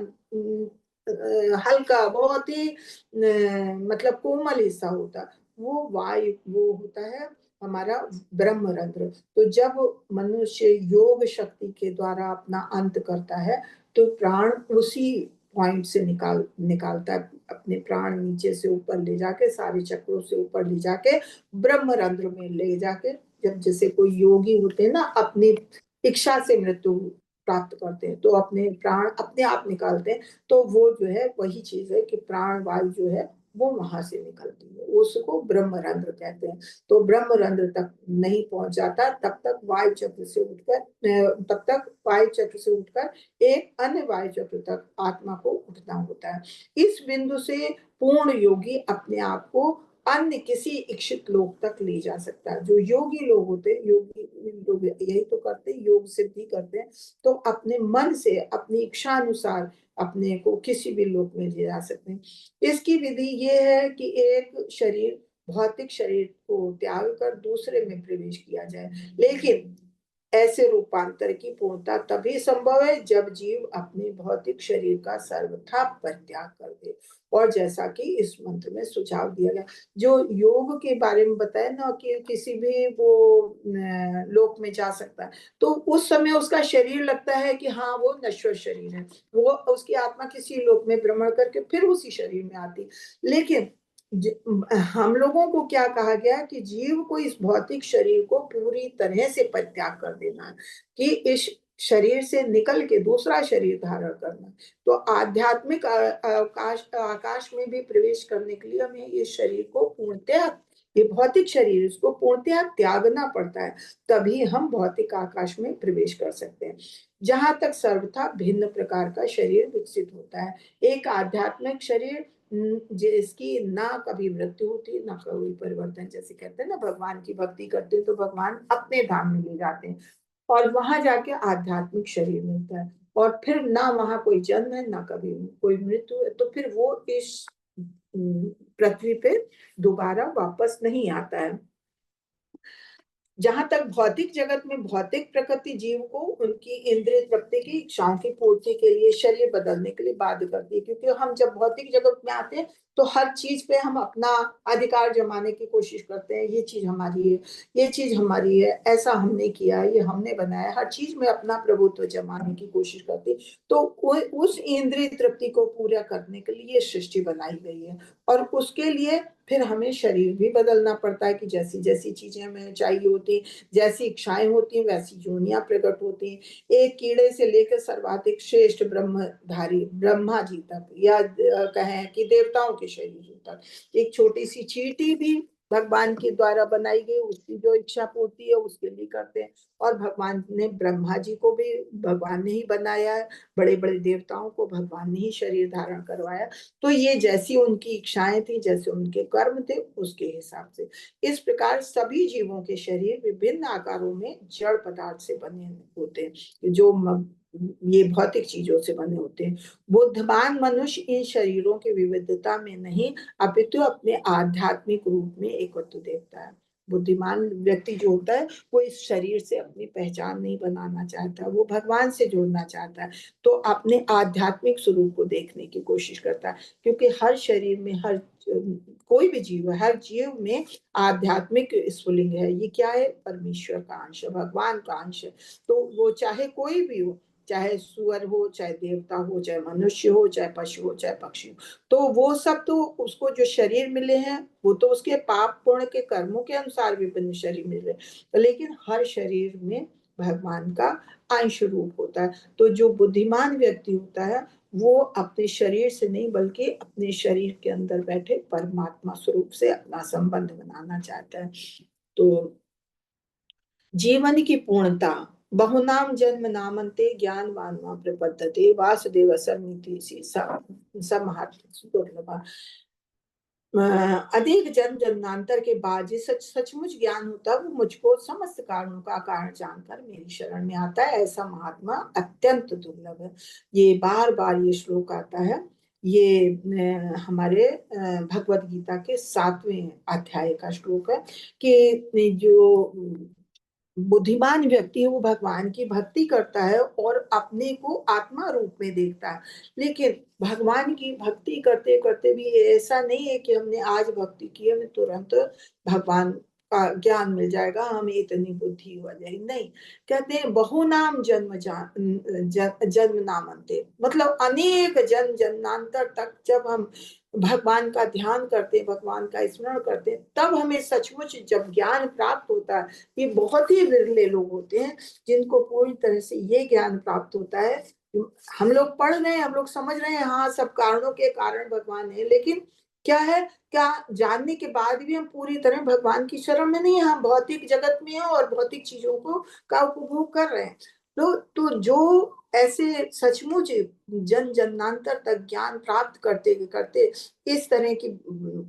हल्का, बहुत ही मतलब कोमल हिस्सा होता, वो वायु, वो होता है हमारा ब्रह्मरंध्र। तो जब मनुष्य योग शक्ति के द्वारा अपना अंत करता है, तो प्राण उसी पॉइंट से निकालता है अपने प्राण, नीचे से ऊपर ले जाके, सारे चक्रों से ऊपर ले जाके ब्रह्मरंध्र में ले जाके, जब जैसे कोई योगी होते हैं ना, अपनी इच्छा से मृत्यु प्राप्त करते हैं तो अपने प्राण अपने आप निकालते हैं, तो वो जो है वही चीज है कि प्राण वायु जो है वो वहां से निकलती है, उसको ब्रह्मरंध्र कहते हैं। तो ब्रह्मरंध्र तक नहीं पहुंच जाता तब तक वायु चक्र से उठकर एक अन्य वायु चक्र तक आत्मा को उठना होता है। इस बिंदु से पूर्ण योगी अपने आप को अन्य किसी इच्छित लोक तक ले जा सकता है। जो योगी लोग होते हैं, योगी लोग यही तो करते हैं, योग सिद्धि करते हैं, तो अपने मन से अपनी इच्छा अनुसार अपने को किसी भी लोक में ले जा सकते हैं। इसकी विधि ये है कि एक शरीर, भौतिक शरीर को त्याग कर दूसरे में प्रवेश किया जाए, लेकिन ऐसे रूपांतर की पूर्णता तभी संभव है जब जीव अपने भौतिक शरीर का सर्वथा परित्याग कर दे। और जैसा कि इस मंत्र में सुझाव दिया गया, जो योग के बारे में बताया ना कि किसी भी वो लोक में जा सकता है, तो उस समय उसका शरीर लगता है कि हाँ वो नश्वर शरीर है, वो उसकी आत्मा किसी लोक में भ्रमण करके फिर उसी शरीर में आती। लेकिन हम लोगों को क्या कहा गया कि जीव को इस भौतिक शरीर को पूरी तरह से परित्याग कर देना है, कि इस शरीर से निकल के दूसरा शरीर धारण करना। तो आध्यात्मिक आकाश में भी प्रवेश करने के लिए हमें इस शरीर को पूर्णतः, ये भौतिक शरीर, इसको पूर्णतः त्यागना पड़ता है, तभी हम भौतिक आकाश में प्रवेश कर सकते हैं, जहां तक सर्वथा भिन्न प्रकार का शरीर विकसित होता है। एक आध्यात्मिक शरीर जिसकी ना कभी मृत्यु होती ना कोई परिवर्तन, जैसे कहते हैं ना भगवान की भक्ति करते हैं तो भगवान अपने धाम में ले जाते हैं और वहां जाके आध्यात्मिक शरीर मिलता है, और फिर ना वहां कोई जन्म है ना कभी कोई मृत्यु है, तो फिर वो इस पृथ्वी पे दोबारा वापस नहीं आता है। जहां तक भौतिक जगत में भौतिक प्रकृति जीव को उनकी इंद्रिय तृप्ति की इच्छाओं की पूर्ति के लिए शरीर बदलने के लिए बाध्य करती है, क्योंकि हम जब भौतिक जगत में आते हैं तो हर चीज पे हम अपना अधिकार जमाने की कोशिश करते हैं, ये चीज हमारी है, ये चीज हमारी है, ऐसा हमने किया, ये हमने बनाया, हर चीज में अपना प्रभुत्व जमाने की कोशिश करते हैं। तो उस इंद्रिय तृप्ति को पूरा करने के लिए सृष्टि बनाई गई है, और उसके लिए फिर हमें शरीर भी बदलना पड़ता है कि जैसी जैसी चीजें हमें चाहिए होती, जैसी इच्छाएं होती हैं वैसी योनियां प्रकट होती हैं। एक कीड़े से लेकर सर्वाधिक श्रेष्ठ ब्रह्मधारी ब्रह्मा जी तक, या कहें कि देवताओं के शरीर तक, एक छोटी सी चींटी भी भगवान के द्वारा बनाई गई, उसकी जो इच्छा पूर्ति है उसके लिए करते हैं। और भगवान ने ब्रह्मा जी को भी भगवान ने ही बनाया है, बड़े बड़े देवताओं को भगवान ने ही शरीर धारण करवाया। तो ये जैसी उनकी इच्छाएं थी, जैसे उनके कर्म थे, उसके हिसाब से इस प्रकार सभी जीवों के शरीर विभिन्न आकारों में जड़ पदार्थ से बने होते हैं, जो ये भौतिक चीजों से बने होते हैं। बुद्धिमान मनुष्य इन शरीरों की विविधता में नहीं अपितु अपने आध्यात्मिक रूप में एकत्व देखता है। बुद्धिमान व्यक्ति जो होता है वो इस शरीर से अपनी पहचान नहीं बनाना चाहता, वो भगवान से जुड़ना चाहता है, तो अपने आध्यात्मिक स्वरूप को देखने की कोशिश करता है, क्योंकि हर शरीर में, हर कोई भी जीव है, हर जीव में आध्यात्मिक स्फुलिंग है। ये क्या है? परमेश्वर का अंश है, भगवान का अंश है। तो वो चाहे कोई भी हो, चाहे सुअर हो, चाहे देवता हो, चाहे मनुष्य हो, चाहे पशु हो, चाहे पक्षी हो, तो वो सब तो उसको जो शरीर मिले हैं वो तो उसके पाप पुण्य के कर्मों के अनुसार विभिन्न शरीर मिले, लेकिन हर शरीर में भगवान का अंश रूप होता है। तो जो बुद्धिमान व्यक्ति होता है वो अपने शरीर से नहीं बल्कि अपने शरीर के अंदर बैठे परमात्मा स्वरूप से अपना संबंध बनाना चाहता है। तो जीवन की पूर्णता बहुनाम जन्म नामंते ज्ञानवान प्रपद्यते वासुदेव सन्निधि अधिक जन्म जन्मांतर के बाद जिस सचमुच ज्ञान होता है वो मुझको समस्त कारणों का कारण जानकर मेरी शरण में आता है, ऐसा महात्मा अत्यंत दुर्लभ है। ये बार बार ये श्लोक आता है, ये हमारे भगवत गीता के 7वें अध्याय का श्लोक है कि जो बुद्धिमान व्यक्ति है वो भगवान की भक्ति करता है और अपने को आत्मा रूप में देखता है। लेकिन भगवान की भक्ति करते करते भी ऐसा नहीं है कि हमने आज भक्ति की, हमें तुरंत भगवान ज्ञान मिल जाएगा, हमें इतनी बुद्धि हो जाएगी। नहीं, कहते हैं बहुनाम जन्म नामंते, मतलब अनेक जन्मांतर तक जब हम भगवान का ध्यान करते हैं, भगवान का स्मरण करते हैं, तब हमें सचमुच जब ज्ञान प्राप्त होता है। ये बहुत ही विरले लोग होते हैं जिनको पूरी तरह से ये ज्ञान प्राप्त होता है। हम लोग पढ़ रहे हैं, हम लोग समझ रहे हैं, हाँ सब कारणों के कारण भगवान है, लेकिन क्या है, क्या जानने के बाद भी हम पूरी तरह भगवान की शरण में नहीं है, हम भौतिक जगत में हैं और भौतिक चीजों को का उपभोग कर रहे हैं। तो जो ऐसे सचमुच जन्मांतर तक ज्ञान प्राप्त करते करते इस तरह की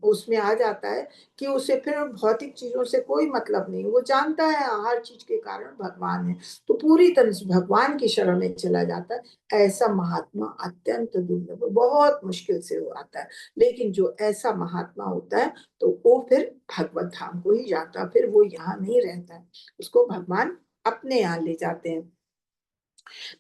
उसमें आ जाता है कि उसे फिर भौतिक चीजों से कोई मतलब नहीं, वो जानता है हर चीज के कारण भगवान है, तो पूरी तरह से भगवान की शरण में चला जाता है। ऐसा महात्मा अत्यंत दुर्लभ, बहुत मुश्किल से हो आता है, लेकिन जो ऐसा महात्मा होता है तो वो फिर भगवत धाम को ही जाता है, फिर वो यहाँ नहीं रहता है, उसको भगवान अपने यहाँ ले जाते हैं।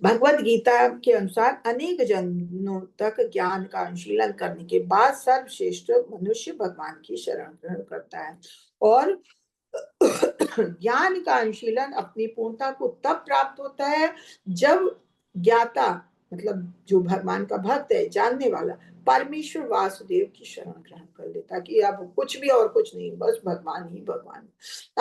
भगवत गीता के अनुसार अनेक जन्मों तक ज्ञान का अनुशीलन करने के बाद सर्वश्रेष्ठ मनुष्य भगवान की शरण ग्रहण करता है। और ज्ञान का अनुशीलन अपनी पूर्णता को तब प्राप्त होता है जब ज्ञाता, मतलब जो भगवान का भक्त है, जानने वाला, परमेश्वर वासुदेव की शरण ग्रहण कर लेता कि अब कुछ भी और कुछ नहीं, बस भगवान ही भगवान।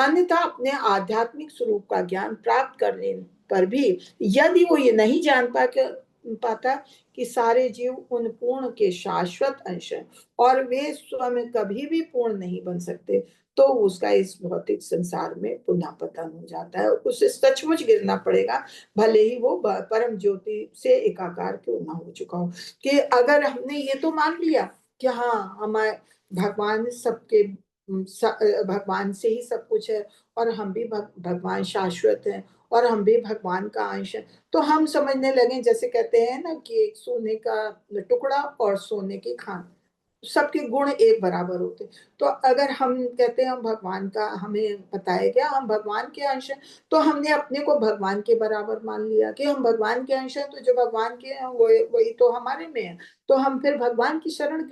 अन्यथा अपने आध्यात्मिक स्वरूप का ज्ञान प्राप्त करने पर भी यदि वो ये नहीं जान पाता कि सारे जीव उन पूर्ण के शाश्वत अंश हैं और वे स्वयं कभी भी पूर्ण नहीं बन सकते, तो उसका इस भौतिक संसार में पुनः पतन हो जाता है, उसे सचमुच गिरना पड़ेगा, भले ही वो परम ज्योति से एकाकार क्यों ना हो चुका हो। कि अगर हमने ये तो मान लिया कि हाँ हमारे भगवान सबके भगवान से ही सब कुछ है और हम भी भगवान शाश्वत हैं और हम भी भगवान का अंश है, तो हम समझने लगे, जैसे कहते हैं ना कि एक सोने का टुकड़ा और सोने की खान, सबके गुण एक बराबर होते। तो अगर हम कहते हैं हम भगवान का, हमें बताया गया हम भगवान के अंश हैं, तो हमने अपने को भगवान के बराबर मान लिया कि हम भगवान के अंश हैं, तो जो भगवान के हैं वही तो हमारे में है, तो हम फिर भगवान की शरण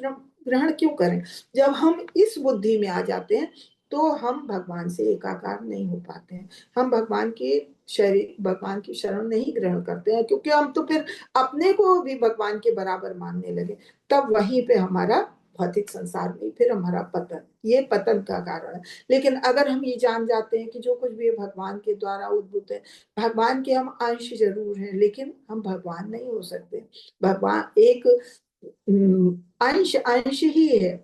ग्रहण क्यों करें। जब हम इस बुद्धि में आ जाते हैं तो हम भगवान से एकाकार नहीं हो पाते हैं, हम भगवान की शरण नहीं ग्रहण करते हैं, क्योंकि हम तो फिर अपने को भी भगवान के बराबर मानने लगे, तब वहीं पे हमारा भौतिक संसार में फिर हमारा पतन, ये पतन का कारण है। लेकिन अगर हम ये जान जाते हैं कि जो कुछ भी भगवान के द्वारा उद्भूत है, भगवान के हम अंश जरूर हैं, लेकिन हम भगवान नहीं हो सकते। भगवान एक अंश अंश ही है।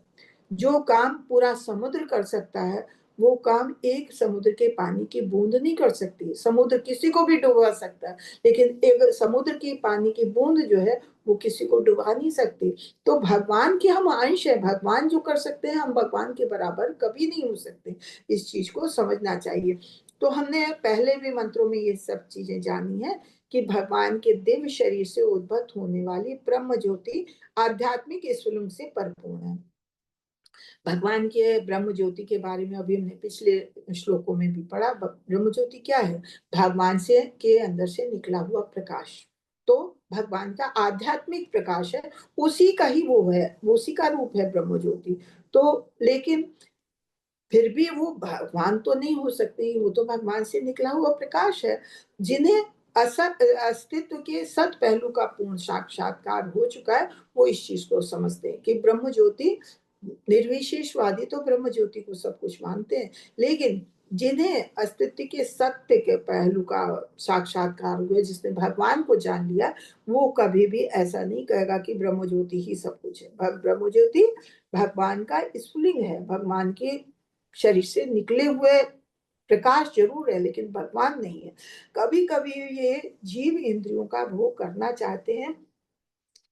जो काम पूरा समुद्र कर सकता है, वो काम एक समुद्र के पानी की बूंद नहीं कर सकती। समुद्र किसी को भी डुबा सकता है, लेकिन एक समुद्र की पानी की बूंद जो है वो किसी को डुबा नहीं सकती। तो भगवान के हम अंश है, भगवान जो कर सकते हैं हम भगवान के बराबर कभी नहीं हो सकते, इस चीज को समझना चाहिए। तो हमने पहले भी मंत्रों में ये सब चीजें जानी है कि भगवान के दिव्य शरीर से उद्भूत होने वाली ब्रह्म ज्योति आध्यात्मिक स्वरूप से परिपूर्ण है। भगवान के ब्रह्म ज्योति के बारे में अभी हमने पिछले श्लोकों में भी पढ़ा। ब्रह्म ज्योति क्या है, भगवान से के अंदर से निकला हुआ प्रकाश, तो भगवान का आध्यात्मिक प्रकाश है, उसी का ही वो है, उसी का रूप है ब्रह्म ज्योति। तो लेकिन फिर भी वो भगवान तो नहीं हो सकते, वो तो भगवान से निकला हुआ प्रकाश है। जिन्हें अस्तित्व के सत पहलू का पूर्ण साक्षात्कार हो चुका है, वो इस चीज को समझते हैं कि ब्रह्म ज्योति, निर्विशेषवादी तो ब्रह्म ज्योति को सब कुछ मानते हैं, लेकिन जिन्हें अस्तित्व के सत्य के पहलू का साक्षात्कार हुआ, जिसने भगवान को जान लिया, वो कभी भी ऐसा नहीं कहेगा कि ब्रह्म ज्योति ही सब कुछ है। ब्रह्म ज्योति भगवान का स्फुलिंग है, भगवान के शरीर से निकले हुए प्रकाश जरूर है, लेकिन भगवान नहीं है। कभी कभी ये जीव इंद्रियों का भोग करना चाहते हैं,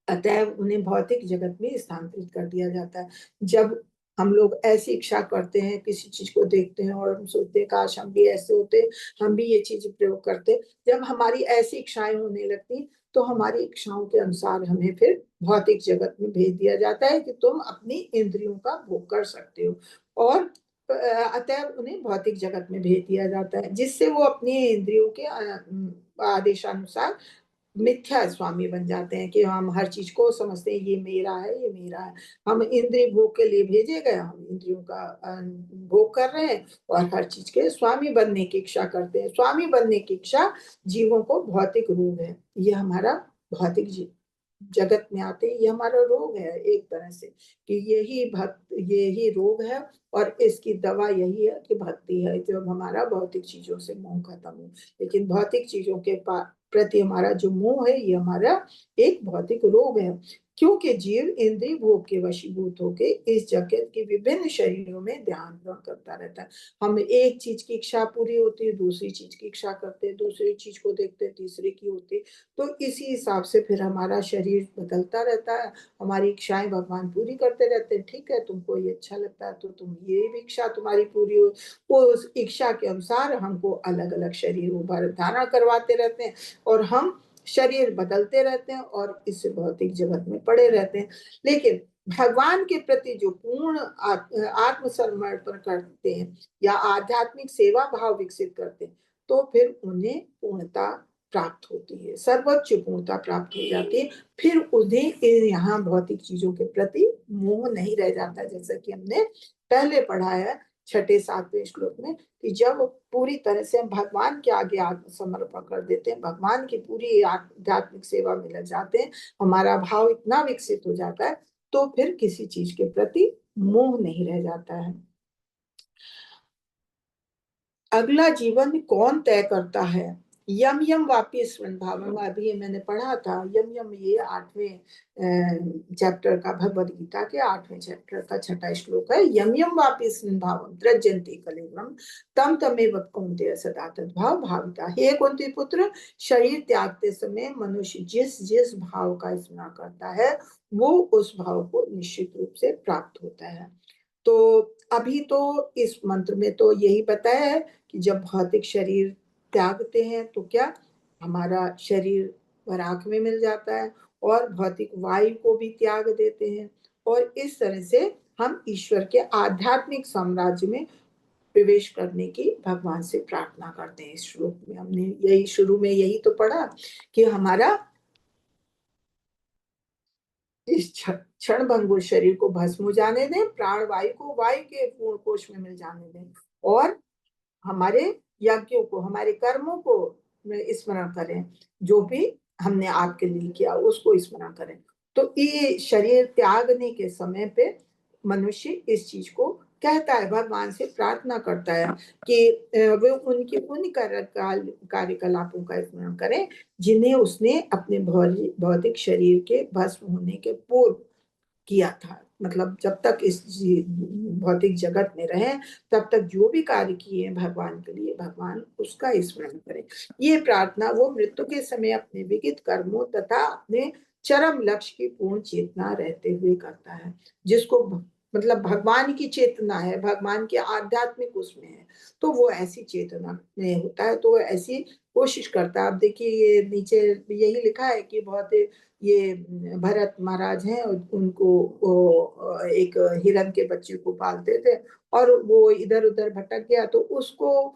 अतएव उन्हें भौतिक जगत में स्थानांतरित कर दिया जाता है। जब हम लोग ऐसी इच्छा करते हैं, किसी चीज को देखते हैं और हम सोचते हैं काश हम भी ऐसे होते, हम भी ये चीज प्रयोग करते, जब हमारी ऐसी इच्छाएं होने लगती तो हमारी इच्छाओं के अनुसार हमें फिर भौतिक जगत में भेज दिया जाता है कि तुम अपनी इंद्रियों का भोग कर सकते हो, और अतएव उन्हें भौतिक जगत में भेज दिया जाता है, जिससे वो अपनी इंद्रियों के आदेशानुसार मिथ्या स्वामी बन जाते हैं कि हम हर चीज को समझते हैं ये मेरा है, ये मेरा है। हम इंद्रिय भोग के लिए भेजे गए, हम इंद्रियों का भोग कर रहे हैं और हर चीज के स्वामी बनने की इच्छा करते हैं। स्वामी बनने की इच्छा जीवों को भौतिक रोग है। ये हमारा भौतिक जगत में आते हैं, ये हमारा रोग है एक तरह से, कि यही रोग है और इसकी दवा यही है कि भक्ति है, जब हमारा भौतिक चीजों से मोह खत्म हो। लेकिन भौतिक चीजों के प्रति हमारा जो मोह है, ये हमारा एक भौतिक रोग है। क्योंकि जीव इंद्रिय भोग के वशीभूत होके इस जगत के विभिन्न शरीरों में ध्यान करता रहता है। हम एक चीज की इच्छा पूरी होती है, दूसरी चीज की इच्छा करते हैं, दूसरी चीज को देखते हैं, तीसरी की होती है। तो इसी हिसाब से फिर हमारा शरीर बदलता रहता है, हमारी इच्छाएं भगवान पूरी करते रहते हैं। ठीक है, तुमको ये अच्छा लगता है तो तुम ये भी इच्छा तुम्हारी पूरी हो, वो उस इच्छा के अनुसार हमको अलग अलग शरीरों पर धारण करवाते रहते हैं और हम शरीर बदलते रहते हैं और इस भौतिक जगत में पड़े रहते हैं। लेकिन भगवान के प्रति जो पूर्ण आत्मसमर्पण करते हैं या आध्यात्मिक सेवा भाव विकसित करते हैं, तो फिर उन्हें पूर्णता प्राप्त होती है, सर्वोच्च पूर्णता प्राप्त हो जाती है। फिर उन्हें यहाँ भौतिक चीजों के प्रति मोह नहीं रह जाता, जैसा कि हमने पहले पढ़ा है 6-7वें श्लोक में, कि जब पूरी तरह से हम भगवान के आगे आत्मसमर्पण कर देते हैं, भगवान की पूरी आध्यात्मिक सेवा में लग जाते हैं, हमारा भाव इतना विकसित हो जाता है, तो फिर किसी चीज के प्रति मोह नहीं रह जाता है। अगला जीवन कौन तय करता है? यम यम वापी स्मरण भावम, अभी मैंने पढ़ा था यम यम, ये 8वें चैप्टर का, भगवद गीता के 8वें चैप्टर का 6वां श्लोक है। यम यम वापी स्मरण भावम त्यजन्ति कलेवरम तम तमेव कौन्तेय सदा तद्भाव भाविता। हे कुंती पुत्र, शरीर त्यागते समय मनुष्य जिस जिस भाव का स्मरण करता है, वो उस भाव को निश्चित रूप से प्राप्त होता है। तो अभी तो इस मंत्र में तो यही बताया है कि जब भौतिक शरीर त्यागते हैं तो क्या हमारा शरीर वराक में मिल जाता है और भौतिक वायु को भी त्याग देते हैं, और इस तरह से हम ईश्वर के आध्यात्मिक साम्राज्य में प्रवेश करने की भगवान से प्रार्थना करते हैं। इस श्लोक में हमने यही शुरू में यही तो पढ़ा कि हमारा इस क्षण भंगुर शरीर को भस्म हो जाने दें, प्राण वायु को वायु के पूर्ण कोश में मिल जाने दें, और हमारे यज्ञों को, हमारे कर्मों को स्मरण करें, जो भी हमने आपके लिए किया उसको स्मरण करें। तो ये शरीर त्यागने के समय पे मनुष्य इस चीज को कहता है, भगवान से प्रार्थना करता है कि वे उनकी उन कार्यकलापों का स्मरण करें जिन्हें उसने अपने भौतिक शरीर के भस्म होने के पूर्व किया था। मतलब जब तक इस भौतिक जगत में रहे, तब तक जो भी कार्य किए भगवान के लिए, भगवान उसका स्मरण करें। ये प्रार्थना वो मृत्यु के समय अपने विहित कर्मों तथा अपने चरम लक्ष्य की पूर्ण चेतना रहते हुए करता है। जिसको मतलब भगवान की चेतना है, भगवान के आध्यात्मिक उसमें है, तो वो ऐसी चेतना में होता है, तो वो ऐसी कोशिश करता है। आप देखिए ये नीचे यही लिखा है कि बहुत ये भरत महाराज हैं, उनको वो एक हिरन के बच्चे को पालते थे और वो इधर उधर भटक गया, तो उसको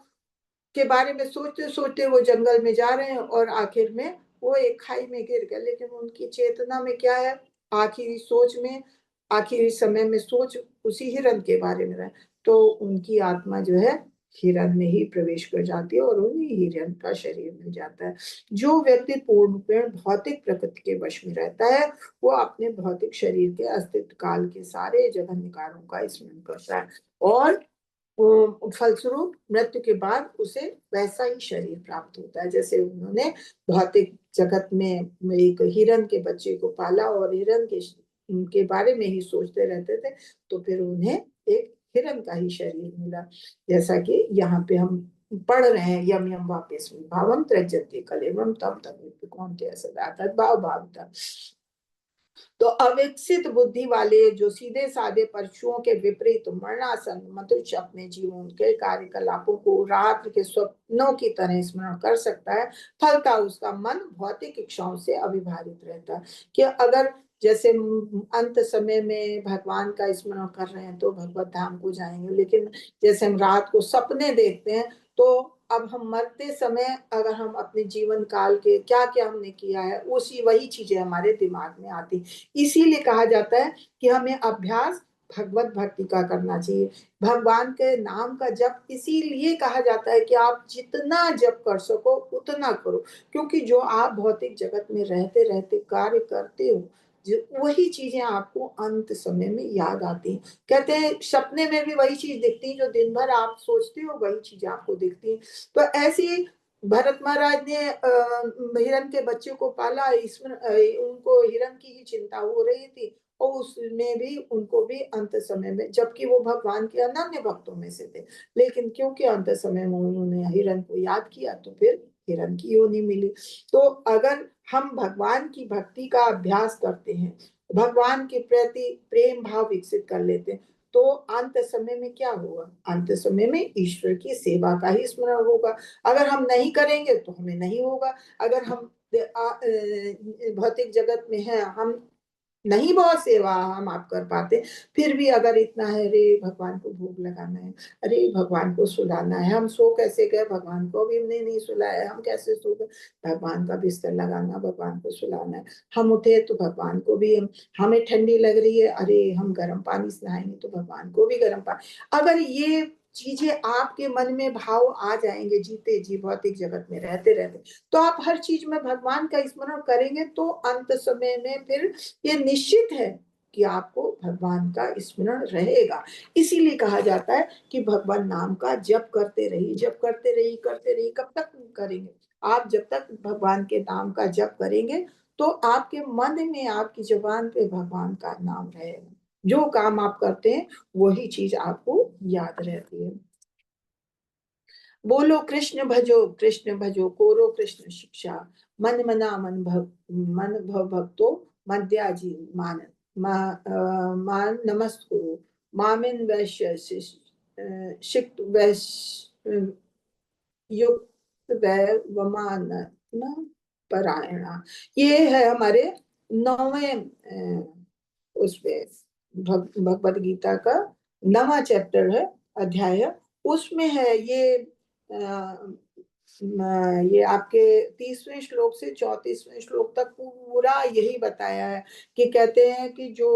के बारे में सोचते सोचते वो जंगल में जा रहे हैं और आखिर में वो एक खाई में गिर गए। लेकिन उनकी चेतना में क्या है, आखिरी सोच में, आखिरी समय में सोच उसी हिरन के बारे में रहे, तो उनकी आत्मा जो है हिरन में ही प्रवेश कर जाती है और उन्हीं हिरन का शरीर मिल जाता है। जो व्यक्ति पूर्णपेण भौतिक प्रकृति के वश में रहता है, वो अपने भौतिक शरीर के अस्तित्व काल के सारे जघन्य विकारों का स्मरण करता है और फलस्वरूप मृत्यु के बाद उसे वैसा ही शरीर प्राप्त होता है जैसे उन्होंने भौतिक जगत में एक हिरन के बच्चे को पाला और हिरन के बारे में ही सोचते रहते थे, तो फिर उन्हें एक हिरन का ही शरीर मिला। जैसा कि यहाँ पे हम पढ़ रहे हैं, यम यम वापस भावम त्यजन्ति कलेवरम तम तमेव कौन्तेय सदा तद्भाव भाविता। तो अविकसित बुद्धि वाले जो सीधे साधे पशुओं के विपरीत मरणासन मनुष्य अपने जीवन के कार्यकलापों को रात्र के स्वप्नों की तरह स्मरण कर सकता है, फलता उसका मन भौतिक इच्छाओं से अभिभारित रहता है। कि अगर जैसे अंत समय में भगवान का स्मरण कर रहे हैं तो भगवत धाम को जाएंगे, लेकिन जैसे हम रात को सपने देखते हैं तो अब हम मरते समय अगर हम अपने जीवन काल के क्या क्या हमने किया है वही चीजें हमारे दिमाग में आती। इसीलिए कहा जाता है कि हमें अभ्यास भगवत भक्ति का करना चाहिए, भगवान के नाम का जप इसीलिए कहा जाता है कि आप जितना जप कर सको उतना करो, क्योंकि जो आप भौतिक जगत में रहते रहते कार्य करते हो वही चीजें आपको अंत समय में याद आती हैं। कहते हैं सपने में भी वही चीज दिखती है, जो दिन भर आप सोचते हो वही चीजें आपको दिखती हैं। तो ऐसे ही भरत महाराज ने हिरण के बच्चे को पाला, इसमें उनको हिरण की ही चिंता हो रही थी और उसमें भी उनको भी अंत समय में, जबकि वो भगवान के अनन्य भक्तों में से थे, लेकिन क्योंकि अंत समय में उन्होंने हिरण को याद किया तो फिर हिरण की योनि मिली। तो अगर हम भगवान की भक्ति का अभ्यास करते हैं, भगवान के प्रति प्रेम भाव विकसित कर लेते हैं, तो अंत समय में क्या होगा? अंत समय में ईश्वर की सेवा का ही स्मरण होगा। अगर हम नहीं करेंगे तो हमें नहीं होगा। अगर हम भौतिक जगत में हैं, हम नहीं बहुत सेवा हम आप कर पाते, फिर भी अगर इतना है, अरे भगवान को भोग लगाना है, अरे भगवान को सुलाना है, हम सो कैसे गए, भगवान को भी हमने नहीं सुलाया, हम कैसे सो गए, भगवान का बिस्तर लगाना, भगवान को सुलाना है। हम उठे तो भगवान को भी, हमें ठंडी लग रही है, अरे हम गर्म पानी से नहाएंगे तो भगवान को भी गर्म पानी। अगर ये चीजें आपके मन में भाव आ जाएंगे जीते जी भौतिक जगत में रहते रहते, तो आप हर चीज में भगवान का स्मरण करेंगे, तो अंत समय में फिर ये निश्चित है कि आपको भगवान का स्मरण रहेगा। इसीलिए कहा जाता है कि भगवान नाम का जप करते रहिए, जप करते रहिए, करते रहिए। कब तक करेंगे? आप जब तक भगवान के नाम का जप करेंगे तो आपके मन में, आपकी जुबान पे भगवान का नाम रहेगा। जो काम आप करते हैं वही चीज आपको याद रहती है। बोलो कृष्ण भजो कोरो कृष्ण शिक्षा, मन मना मन भव भक्तो मद्याजी मान मान नमस्कुरु मामिन वैश्य शिक्त वैश्य युक्त वैवमान परायणा। ये है हमारे 9वें उसमें भगवद गीता का 9वां चैप्टर है, अध्याय है। उसमें है ये आपके 30वें श्लोक से 34वें श्लोक तक पूरा यही बताया है कि कहते हैं कि जो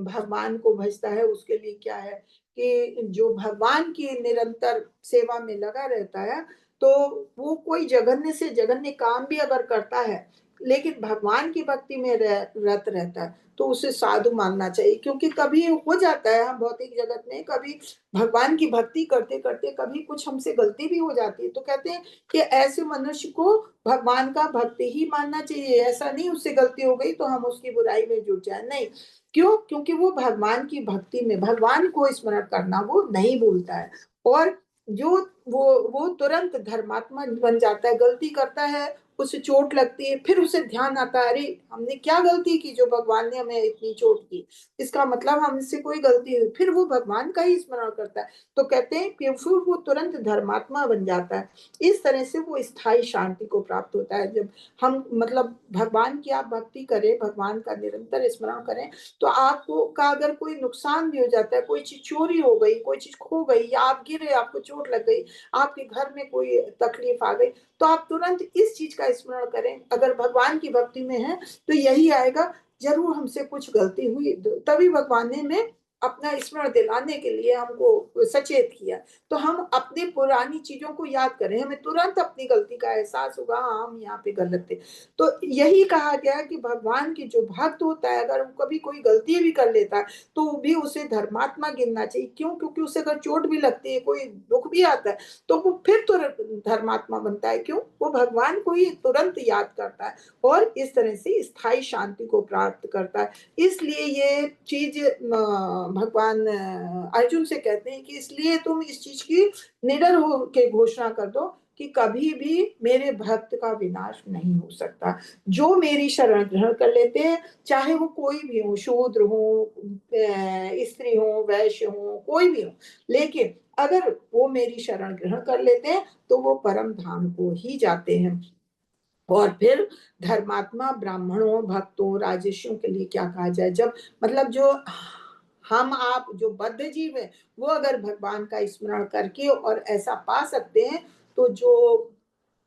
भगवान को भजता है उसके लिए क्या है, कि जो भगवान की निरंतर सेवा में लगा रहता है तो वो कोई जघन्य से जघन्य काम भी अगर करता है लेकिन भगवान की भक्ति में रत रहता है तो उसे साधु मानना चाहिए। क्योंकि कभी हो जाता है हम भौतिक जगत में कभी भगवान की भक्ति करते करते कभी कुछ हमसे गलती भी हो जाती है, तो कहते हैं कि ऐसे मनुष्य को भगवान का भक्ति ही मानना चाहिए। ऐसा नहीं उससे गलती हो गई तो हम उसकी बुराई में जुट जाए, नहीं। क्यों? क्योंकि वो भगवान की भक्ति में भगवान को स्मरण करना वो नहीं भूलता है, और जो वो तुरंत धर्मात्मा बन जाता है। गलती करता है, उसे चोट लगती है, फिर उसे ध्यान आता है, अरे हमने क्या गलती की जो भगवान ने हमें इतनी चोट की, इसका मतलब हमसे कोई गलती हुई, फिर वो भगवान का ही स्मरण करता है। तो कहते हैं कि फिर वो तुरंत धर्मात्मा बन जाता है। इस तरह से वो स्थायी शांति को प्राप्त होता है। जब हम मतलब भगवान की आप भक्ति करें, भगवान का निरंतर स्मरण करें, तो आपको का अगर कोई नुकसान भी हो जाता है, कोई चीज चोरी हो गई, कोई चीज खो गई, या आप गिरे, आपको चोट लग गई, आपके घर में कोई तकलीफ आ गई, तो आप तुरंत इस चीज का स्मरण करें। अगर भगवान की भक्ति में है तो यही आएगा, जरूर हमसे कुछ गलती हुई, तभी भगवान ने हमें अपना स्मरण दिलाने के लिए हमको सचेत किया। तो हम अपनी पुरानी चीजों को याद करें, हमें तुरंत अपनी गलती का एहसास होगा, हाँ हम यहाँ पे गलत थे। तो यही कहा गया कि भगवान की जो भक्त होता है अगर कभी कोई गलती भी कर लेता है तो भी उसे धर्मात्मा गिनना चाहिए। क्यों? क्योंकि उसे अगर चोट भी लगती है, कोई दुख भी आता है, तो वो फिर तुरंत धर्मात्मा बनता है। क्यों? वो भगवान को ही तुरंत याद करता है और इस तरह से स्थायी शांति को प्राप्त करता है। इसलिए ये चीज भगवान अर्जुन से कहते हैं कि इसलिए तुम इस चीज की निडर हो के घोषणा कर दो कि कभी भी मेरे भक्त का विनाश नहीं हो सकता। जो मेरी शरण ग्रहण कर लेते हैं, चाहे वो कोई भी हो, शूद्र हो, स्त्री हो, वैश्य हो, कोई भी हो, लेकिन अगर वो मेरी शरण ग्रहण कर लेते हैं तो वो परम धाम को ही जाते हैं। और फिर धर्मात्मा ब्राह्मणों, भक्तों, राजर्षियों के लिए क्या कहा जाए, जब मतलब जो हम आप जो बद्ध जीव है वो अगर भगवान का स्मरण करके और ऐसा पा सकते हैं तो जो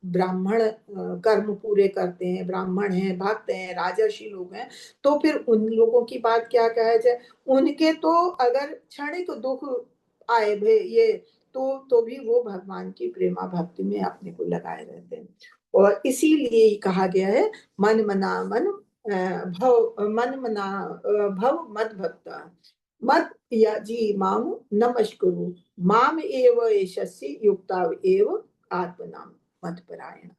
ब्राह्मण कर्म पूरे करते हैं, ब्राह्मण हैं, भक्त हैं, राजर्षि लोग हैं, तो फिर उन लोगों की बात क्या कहा जाए। उनके तो अगर क्षणिक दुख आए भे ये तो भी वो भगवान की प्रेमा भक्ति में अपने को लगाए रहते हैं। और इसीलिए ही कहा गया है मन मना मन मन मना भव मद भक्ता मत याजी माम नमस्कुरु माम एव एषसि युक्ता एव आत्मनाम मत परायण,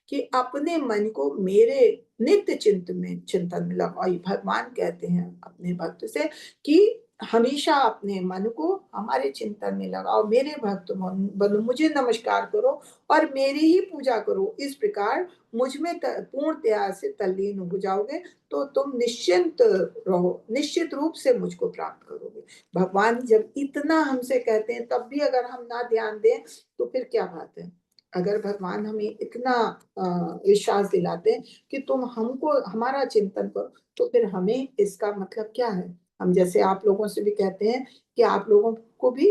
कि अपने मन को मेरे नित्य चिंतन में लगाओ। भगवान कहते हैं अपने भक्त से कि हमेशा अपने मन को हमारे चिंतन में लगाओ, मेरे भक्त बनो, मुझे नमस्कार करो और मेरी ही पूजा करो। इस प्रकार मुझ में पूर्णतया से तल्लीन हो जाओगे तो तुम निश्चिंत रहो, निश्चित रूप से मुझको प्राप्त करोगे। भगवान जब इतना हमसे कहते हैं तब भी अगर हम ना ध्यान दें तो फिर क्या बात है। अगर भगवान हमें इतना विश्वास दिलाते हैं कि तुम हमको हमारा चिंतन करो, तो फिर हमें इसका मतलब क्या है। हम जैसे आप लोगों से भी कहते हैं कि आप लोगों को भी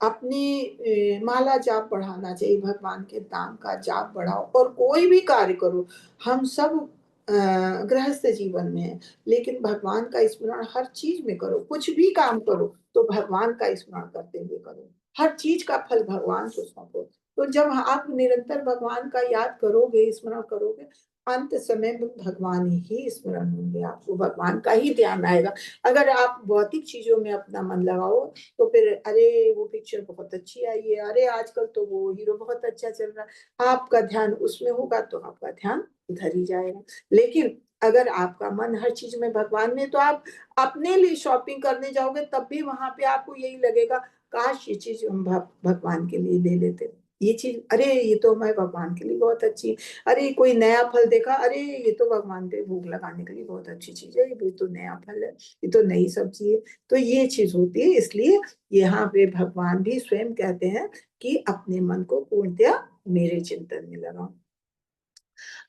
अपनी माला जाप बढ़ाना चाहिए, भगवान के नाम का जाप बढ़ाओ और कोई भी कार्य करो। हम सब गृहस्थ जीवन में है, लेकिन भगवान का स्मरण हर चीज में करो। कुछ भी काम करो तो भगवान का स्मरण करते हुए करो, हर चीज का फल भगवान को सौंपो। तो जब आप निरंतर भगवान का याद करोगे, स्मरण करोगे, अंत समय में भगवान ही स्मरण होंगे, आपको भगवान का ही ध्यान आएगा। अगर आप भौतिक चीजों में अपना मन लगाओ तो फिर अरे वो पिक्चर बहुत अच्छी आई है, अरे आजकल तो वो हीरो बहुत अच्छा चल रहा है, आपका ध्यान उसमें होगा तो आपका ध्यान उधर ही जाएगा। लेकिन अगर आपका मन हर चीज में भगवान में, तो आप अपने लिए शॉपिंग करने जाओगे तब भी वहां पे आपको यही लगेगा काश ये चीज हम भगवान के लिए ले लेते, ये चीज अरे ये तो मैं भगवान के लिए बहुत अच्छी, अरे कोई नया फल देखा, अरे ये तो भगवान पे भोग लगाने के लिए बहुत अच्छी चीज है, ये तो नया फल है, ये तो नई सब्जी है। तो ये चीज होती है। इसलिए यहाँ पे भगवान भी स्वयं कहते हैं कि अपने मन को पूर्णतया मेरे चिंतन में लगाओ।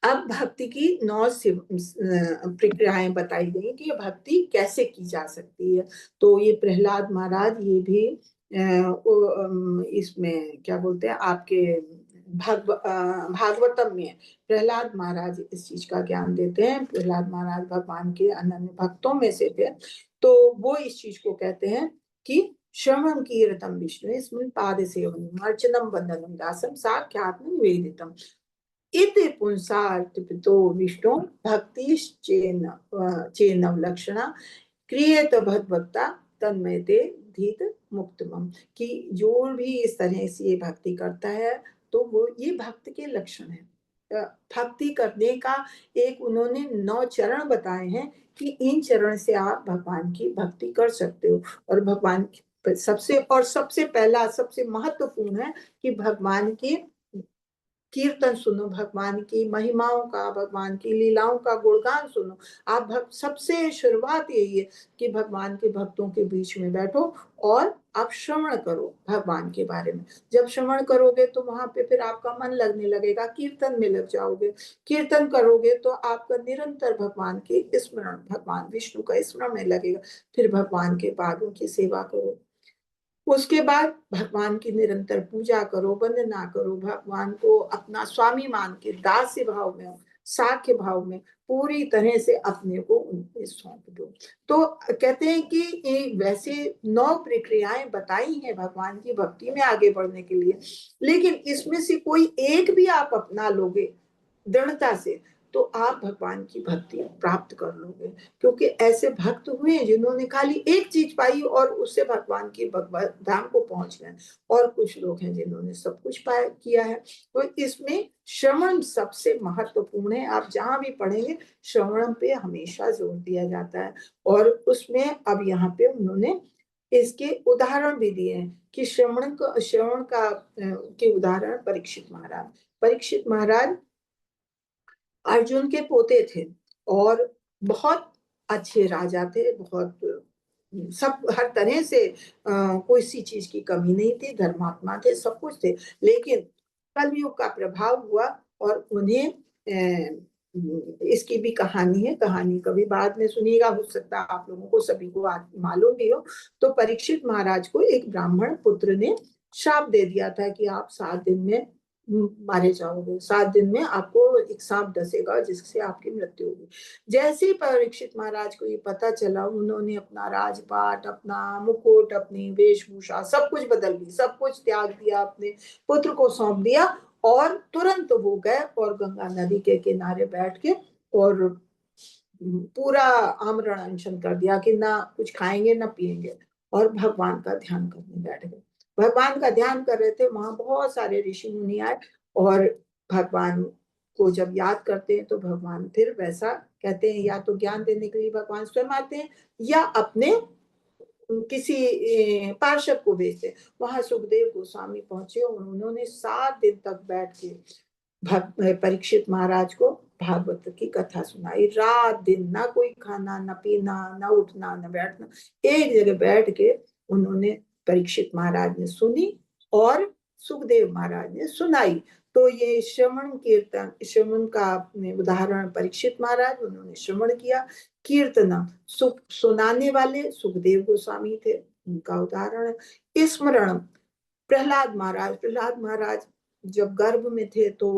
अब भक्ति की 9 प्रक्रियाएं बताई गई कि ये भक्ति कैसे की जा सकती है। तो ये प्रहलाद महाराज ये भी इसमें क्या बोलते हैं आपके भागवतम में प्रहलाद महाराज इस चीज का ज्ञान देते हैं। प्रहलाद महाराज भगवान के अनन्य भक्तों में से थे, तो वो इस चीज को कहते हैं कि श्रवणम कीर्तम विष्णु स्मृति पाद सेवनम अर्चनम वंदनम दासम साक्षात् निवेदितम इति पुंसार्पितो विष्णु भक्ति चेनव लक्षणा क्रियत भक्ता तन्मयते धीत मुक्तमम, कि जो भी इस तरह से ये भक्ति करता है तो वो ये भक्त के लक्षण है। भक्ति करने का एक उन्होंने 9 चरण बताए हैं कि इन चरण से आप भगवान की भक्ति कर सकते हो। और भगवान सबसे पहला सबसे महत्वपूर्ण है कि भगवान के कीर्तन सुनो, भगवान की महिमाओं का, भगवान की लीलाओं का गुणगान सुनो। आप सबसे शुरुआत यही है कि भगवान के भक्तों के बीच में बैठो और आप श्रवण करो भगवान के बारे में। जब श्रवण करोगे तो वहां पे फिर आपका मन लगने लगेगा, कीर्तन में लग जाओगे। कीर्तन करोगे तो आपका निरंतर भगवान के स्मरण, भगवान विष्णु का स्मरण में लगेगा। फिर भगवान के पादों की सेवा करो, उसके बाद भगवान की निरंतर पूजा करो, वंदना करो, भगवान को अपना स्वामी मान के दास्य भाव में, साख्य भाव में पूरी तरह से अपने को उनके सौंप दो। तो कहते हैं कि ये वैसे 9 प्रक्रियाएं बताई हैं भगवान की भक्ति में आगे बढ़ने के लिए, लेकिन इसमें से कोई एक भी आप अपना लोगे दृढ़ता से तो आप भगवान की भक्ति प्राप्त कर लोगे। क्योंकि ऐसे भक्त हुए जिन्होंने खाली एक चीज पाई और उससे भगवान की भगवत धाम को पहुंच गए, और कुछ लोग हैं जिन्होंने सब कुछ पाया किया है। तो इसमें श्रवण सबसे महत्वपूर्ण है। आप जहां भी पढ़ेंगे श्रवण पे हमेशा जोर दिया जाता है। और उसमें अब यहाँ पे उन्होंने इसके उदाहरण भी दिए हैं कि श्रवण का के उदाहरण परीक्षित महाराज अर्जुन के पोते थे और बहुत अच्छे राजा थे, बहुत सब हर तरह से कोई सी चीज की कमी नहीं थी, धर्मात्मा थे, सब कुछ थे। लेकिन कलयुग का प्रभाव हुआ और उन्हें इसकी भी कहानी है, कहानी कभी बाद में सुनिएगा, हो सकता है आप लोगों को सभी को मालूम भी हो। तो परीक्षित महाराज को एक ब्राह्मण पुत्र ने श्राप दे दिया था कि आप 7 दिन में मारे जाओगे, 7 दिन में आपको एक सांप डसेगा जिससे आपकी मृत्यु होगी। जैसे ही परीक्षित महाराज को ये पता चला, उन्होंने अपना राजपाट, अपना मुकुट, अपनी वेशभूषा सब कुछ बदल दी, सब कुछ त्याग दिया, अपने पुत्र को सौंप दिया और तुरंत वो गए और गंगा नदी के किनारे बैठ के और पूरा आमरण अनशन कर दिया कि ना कुछ खाएंगे ना पिएंगे, और भगवान का ध्यान करने बैठ गए। भगवान का ध्यान कर रहे थे, वहां बहुत सारे ऋषि मुनि आए और भगवान को जब याद करते हैं तो भगवान फिर वैसा कहते हैं, या तो ज्ञान देने के लिए भगवान स्वयं आते हैं या अपने किसी पार्षद को भेजते हैं। वहां सुखदेव गोस्वामी पहुंचे और उन्होंने 7 दिन तक बैठ के परीक्षित महाराज को भागवत की कथा सुनाई। रात दिन ना कोई खाना ना पीना ना उठना ना बैठना, एक जगह बैठ के उन्होंने परीक्षित महाराज ने सुनी और सुखदेव महाराज ने सुनाई। तो ये श्रवण कीर्तन, श्रवण का उदाहरण परीक्षित महाराज, उन्होंने श्रवण किया। कीर्तन सुनाने वाले सुखदेव गोस्वामी थे, उनका उदाहरण है। स्मरण प्रहलाद महाराज, प्रहलाद महाराज जब गर्भ में थे तो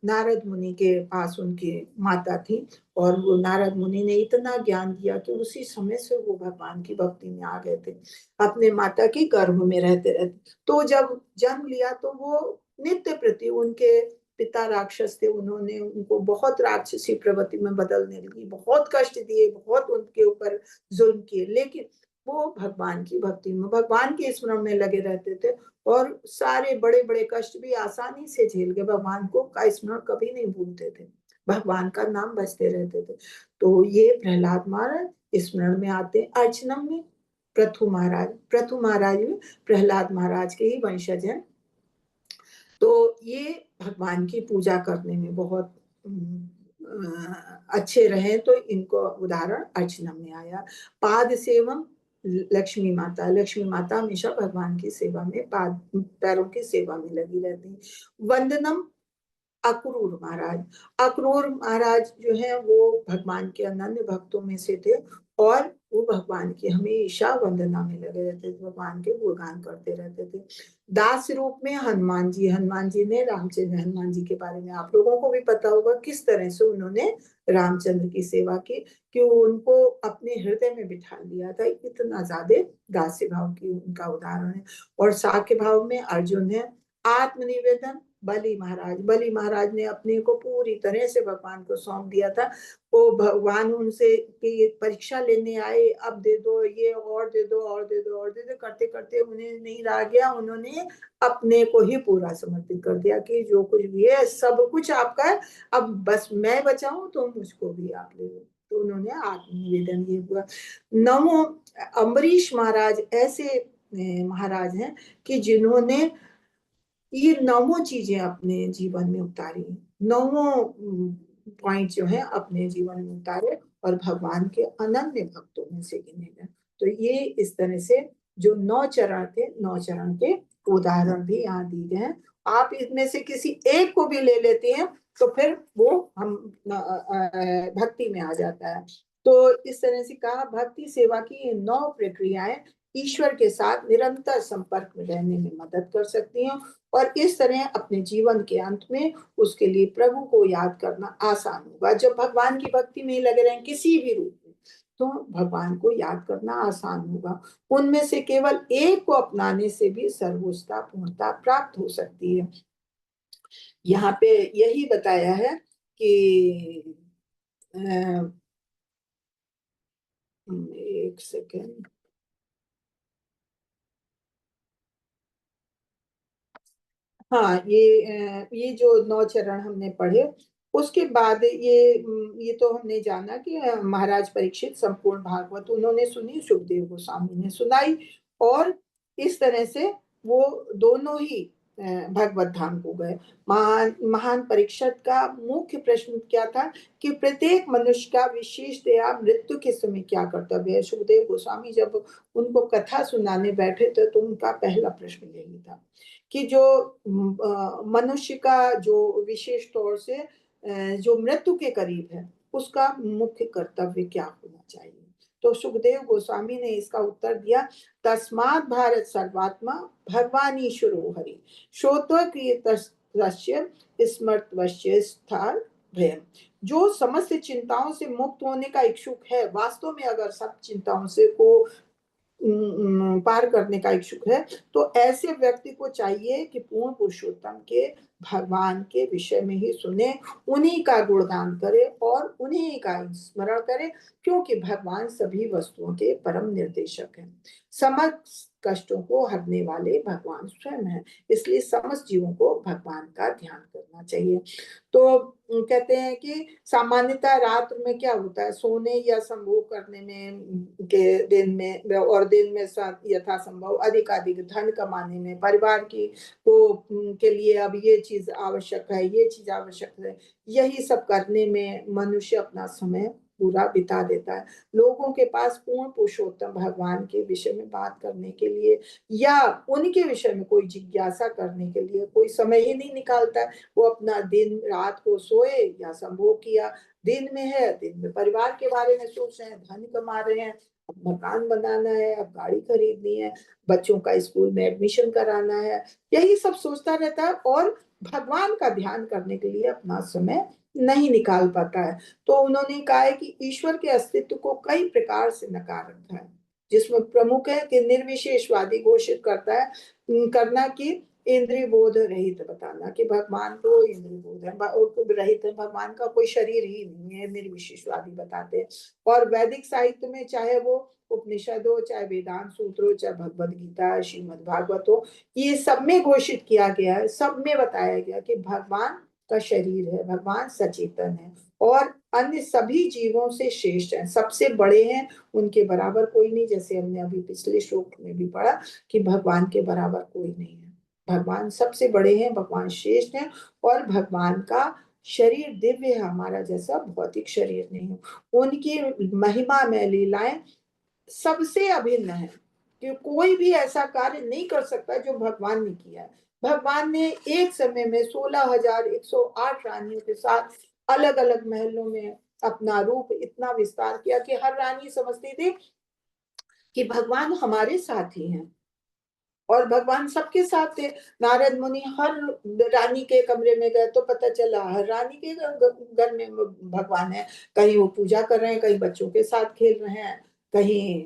नारद मुनि के पास उनकी माता थी और वो नारद मुनि ने इतना ज्ञान दिया कि उसी समय से वो भगवान की भक्ति में आ गए थे, अपने माता के गर्भ में रहते रहते। तो जब जन्म लिया तो वो नित्य प्रति, उनके पिता राक्षस थे, उन्होंने उनको बहुत राक्षसी प्रवृत्ति में बदलने लगी, बहुत कष्ट दिए, बहुत उनके ऊपर जुल्म किए, लेकिन वो भगवान की भक्ति में, भगवान के स्मरण में लगे रहते थे और सारे बड़े बड़े कष्ट भी आसानी से झेल के भगवान को का स्मरण कभी नहीं भूलते थे, भगवान का नाम बजते रहते थे। तो ये प्रहलाद महाराज स्मरण में आते। अर्चनम में पृथु महाराज, पृथु महाराज भी प्रहलाद महाराज के ही वंशज हैं। तो ये भगवान की पूजा करने में बहुत अच्छे रहे, तो इनको उदाहरण अर्चनम में आया। पाद सेवम लक्ष्मी माता, लक्ष्मी माता हमेशा भगवान की सेवा में, पाद पैरों की सेवा में लगी रहती है। वंदनम अक्रूर महाराज, अक्रूर महाराज जो है वो भगवान के अनन्य भक्तों में से थे और वो भगवान की हमेशा वंदना में लगे रहते थे, भगवान के गुणगान करते रहते थे। दास रूप में हनुमान जी, हनुमान जी ने रामचंद्र, हनुमान जी के बारे में आप लोगों को भी पता होगा किस तरह से उन्होंने रामचंद्र की सेवा की, कि उनको अपने हृदय में बिठा लिया था, इतना ज्यादा दास्य भाव की उनका उदाहरण है। और साख्य भाव में अर्जुन है। आत्मनिवेदन बलि महाराज, बलि महाराज ने अपने को पूरी तरह से भगवान को सौंप दिया था। वो भगवान उनसे कि परीक्षा लेने आए, अब दे दो ये, और दे दो और दे दो और दे दो, करते करते उन्हें नहीं रह गया, उन्होंने अपने को ही पूरा समर्पित कर दिया कि जो कुछ भी है सब कुछ आपका है, अब बस मैं बचाऊं तो मुझको भी आप ले लो। तो उन्होंने आत्मनिवेदन ये हुआ। नवो अम्बरीश महाराज ऐसे महाराज हैं कि जिन्होंने ये 9 चीजें अपने जीवन में उतारी, 9 पॉइंट जो है अपने जीवन में उतारे और भगवान के अनन्य भक्तों में से गिने गए। तो ये इस तरह से जो 9 चरण थे, 9 चरण के उदाहरण भी यहाँ दिए गए हैं। आप इसमें से किसी एक को भी ले लेते हैं तो फिर वो हम भक्ति में आ जाता है। तो इस तरह से कहा, भक्ति सेवा की ये 9 प्रक्रियाएं ईश्वर के साथ निरंतर संपर्क में रहने में मदद कर सकती हैं और इस तरह अपने जीवन के अंत में उसके लिए प्रभु को याद करना आसान होगा। जब भगवान की भक्ति में लगे रहें किसी भी रूप में, तो भगवान को याद करना आसान होगा। उनमें से केवल एक को अपनाने से भी सर्वोच्चता पूर्णता प्राप्त हो सकती है। यहाँ पे यही बताया है कि एक सेकेंड, हाँ ये जो 9 चरण हमने पढ़े उसके बाद ये तो हमने जाना कि महाराज परीक्षित संपूर्ण भागवत उन्होंने सुनी, सुखदेव गोस्वामी ने सुनाई और इस तरह से वो दोनों ही भगवत धाम को गए। महान परीक्षित का मुख्य प्रश्न क्या था कि प्रत्येक मनुष्य का विशेषतया मृत्यु के समय क्या कर्तव्य है। सुखदेव गोस्वामी जब उनको कथा सुनाने बैठे थे तो उनका पहला प्रश्न यही था कि जो मनुष्य का जो विशेष तौर से जो मृत्यु के करीब है उसका मुख्य कर्तव्य क्या होना चाहिए। तो सुखदेव गोस्वामी ने इसका उत्तर दिया, तस्मात् भारत सर्वात्मा भगवान ईश्वरो हरि श्रोतकृतस्य स्मर्तवश्य स्थान भयम। जो समस्त चिंताओं से मुक्त होने का इच्छुक है, वास्तव में अगर सब चिंताओं से को पार करने का इच्छुक है, तो ऐसे व्यक्ति को चाहिए कि पूर्ण पुरुषोत्तम के भगवान के विषय में ही सुने, उन्हीं का गुणगान करे और उन्हीं का स्मरण करे, क्योंकि भगवान सभी वस्तुओं के परम निर्देशक हैं। समस्त कष्टों को हरने वाले भगवान स्वयं हैं, इसलिए समस्त जीवों को भगवान का ध्यान करना चाहिए। तो कहते हैं कि सामान्यतः रात में क्या होता है, सोने या संभोग करने में के दिन में और दिन में यथासंभव अधिकाधिक धन कमाने में, परिवार की के लिए अब ये चीज आवश्यक है, ये चीज आवश्यक है, यही सब करने में मनुष्य अपना समय पूरा बिता देता है। लोगों के पास पूर्ण पुरुषोत्तम भगवान के विषय में बात करने के लिए या उनके विषय में कोई जिज्ञासा करने के लिए कोई समय ही नहीं निकालता है। वो अपना दिन रात को सोए या संभोग किया, दिन में है दिन में परिवार के बारे में सोच रहे हैं, धन कमा रहे हैं, अब मकान बनाना है, अब गाड़ी खरीदनी है, बच्चों का स्कूल में एडमिशन कराना है, यही सब सोचता रहता है और भगवान का ध्यान करने के लिए अपना समय नहीं निकाल पाता है। तो उन्होंने कहा है कि ईश्वर के अस्तित्व को कई प्रकार से नकार रखा है, जिसमें प्रमुख है कि निर्विशेषवादी घोषित करना कि इंद्रिय बोध रहित बताना कि भगवान को इंद्रिय बोध है रहित है, भगवान का कोई शरीर ही नहीं है, निर्विशेषवादी बताते हैं। और वैदिक साहित्य में चाहे वो उपनिषद हो, चाहे वेदांत सूत्र हो, चाहे भगवद गीता, श्रीमद् भागवत हो, ये सब में घोषित किया गया है, सब में बताया गया कि भगवान का शरीर है, भगवान सचेतन है और अन्य सभी जीवों से श्रेष्ठ हैं, सबसे बड़े हैं, उनके बराबर कोई नहीं। जैसे हमने अभी पिछले श्लोक में भी पढ़ा कि भगवान के बराबर कोई नहीं है, भगवान सबसे बड़े हैं, भगवान श्रेष्ठ हैं और भगवान का शरीर दिव्य है, हमारा जैसा भौतिक शरीर नहीं है। उनकी महिमा में लीलाएं सबसे अभिन्न है कि कोई भी ऐसा कार्य नहीं कर सकता जो भगवान ने किया है। भगवान ने एक समय में 16,108 रानियों के साथ अलग अलग महलों में अपना रूप इतना विस्तार किया कि हर रानी समझती थी कि भगवान हमारे साथ ही हैं और भगवान सबके साथ थे। नारद मुनि हर रानी के कमरे में गए तो पता चला हर रानी के घर में भगवान है, कहीं वो पूजा कर रहे हैं, कहीं बच्चों के साथ खेल रहे हैं, कहीं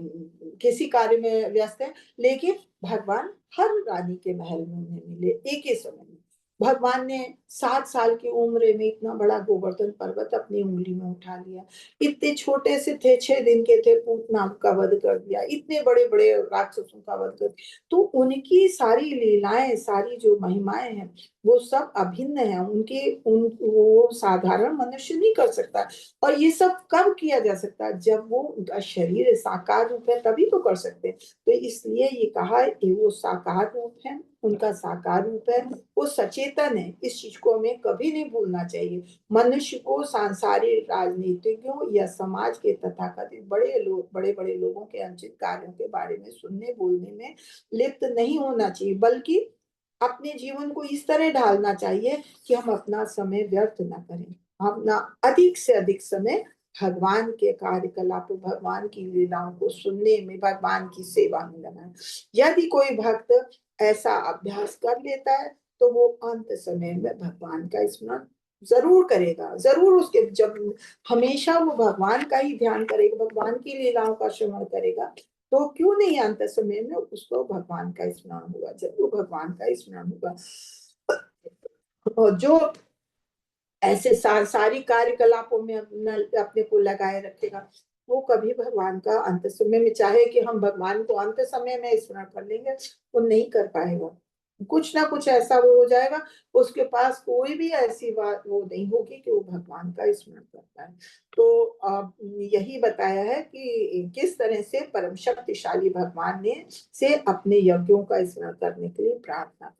किसी कार्य में व्यस्त है, लेकिन भगवान हर रानी के महल में उन्हें मिले एक ही समय में। भगवान ने 7 साल की उम्र में इतना बड़ा गोवर्धन पर्वत अपनी उंगली में उठा लिया, इतने छोटे से थे, 6 दिन के थे, पूतना का वध कर दिया, इतने बड़े बड़े राक्षसों का वध कर दिया। तो उनकी सारी लीलाएं, सारी जो महिमाएं हैं वो सब अभिन्न है, वो साधारण मनुष्य नहीं कर सकता। और ये सब कब किया जा सकता है, जब वो उनका शरीर साकार रूप है तभी तो कर सकते हैं। तो इसलिए ये कहा कि वो साकार रूप है, उनका साकार रूप है, वो सचेतन है, इस चीज को हमें कभी नहीं भूलना चाहिए। मनुष्य को सांसारिक राजनीतिज्ञों या समाज के तथाकथित बड़े बड़े लोगों के अनुचित कार्यों के बारे में सुनने बोलने में लिप्त नहीं होना चाहिए, बल्कि अपने जीवन को इस तरह ढालना चाहिए कि हम अपना समय व्यर्थ न करें, अपना अधिक से अधिक समय भगवान के कार्यकलाप, भगवान की लीलाओं को सुनने में, भगवान की सेवा में लगाएं। यदि कोई भक्त ऐसा अभ्यास कर लेता है तो वो अंत समय में भगवान का स्मरण जरूर करेगा, जरूर उसके जब हमेशा वो भगवान का ही ध्यान करेगा, भगवान की लीलाओं का श्रवण करेगा, तो क्यों नहीं अंत समय में उसको भगवान का स्मरण होगा, जरूर भगवान का स्मरण होगा। और जो ऐसे सारी कार्यकलापों में अपने को लगाए रखेगा, वो कभी भगवान का अंत समय में, चाहे कि हम भगवान को अंत समय में स्मरण कर लेंगे, वो नहीं कर पाएगा। कुछ ना कुछ ऐसा वो हो जाएगा, उसके पास कोई भी ऐसी बात वो नहीं होगी कि वो भगवान का स्मरण करता है। तो यही बताया है कि किस तरह से परम शक्तिशाली भगवान ने से अपने यज्ञों का स्मरण करने के लिए प्रार्थना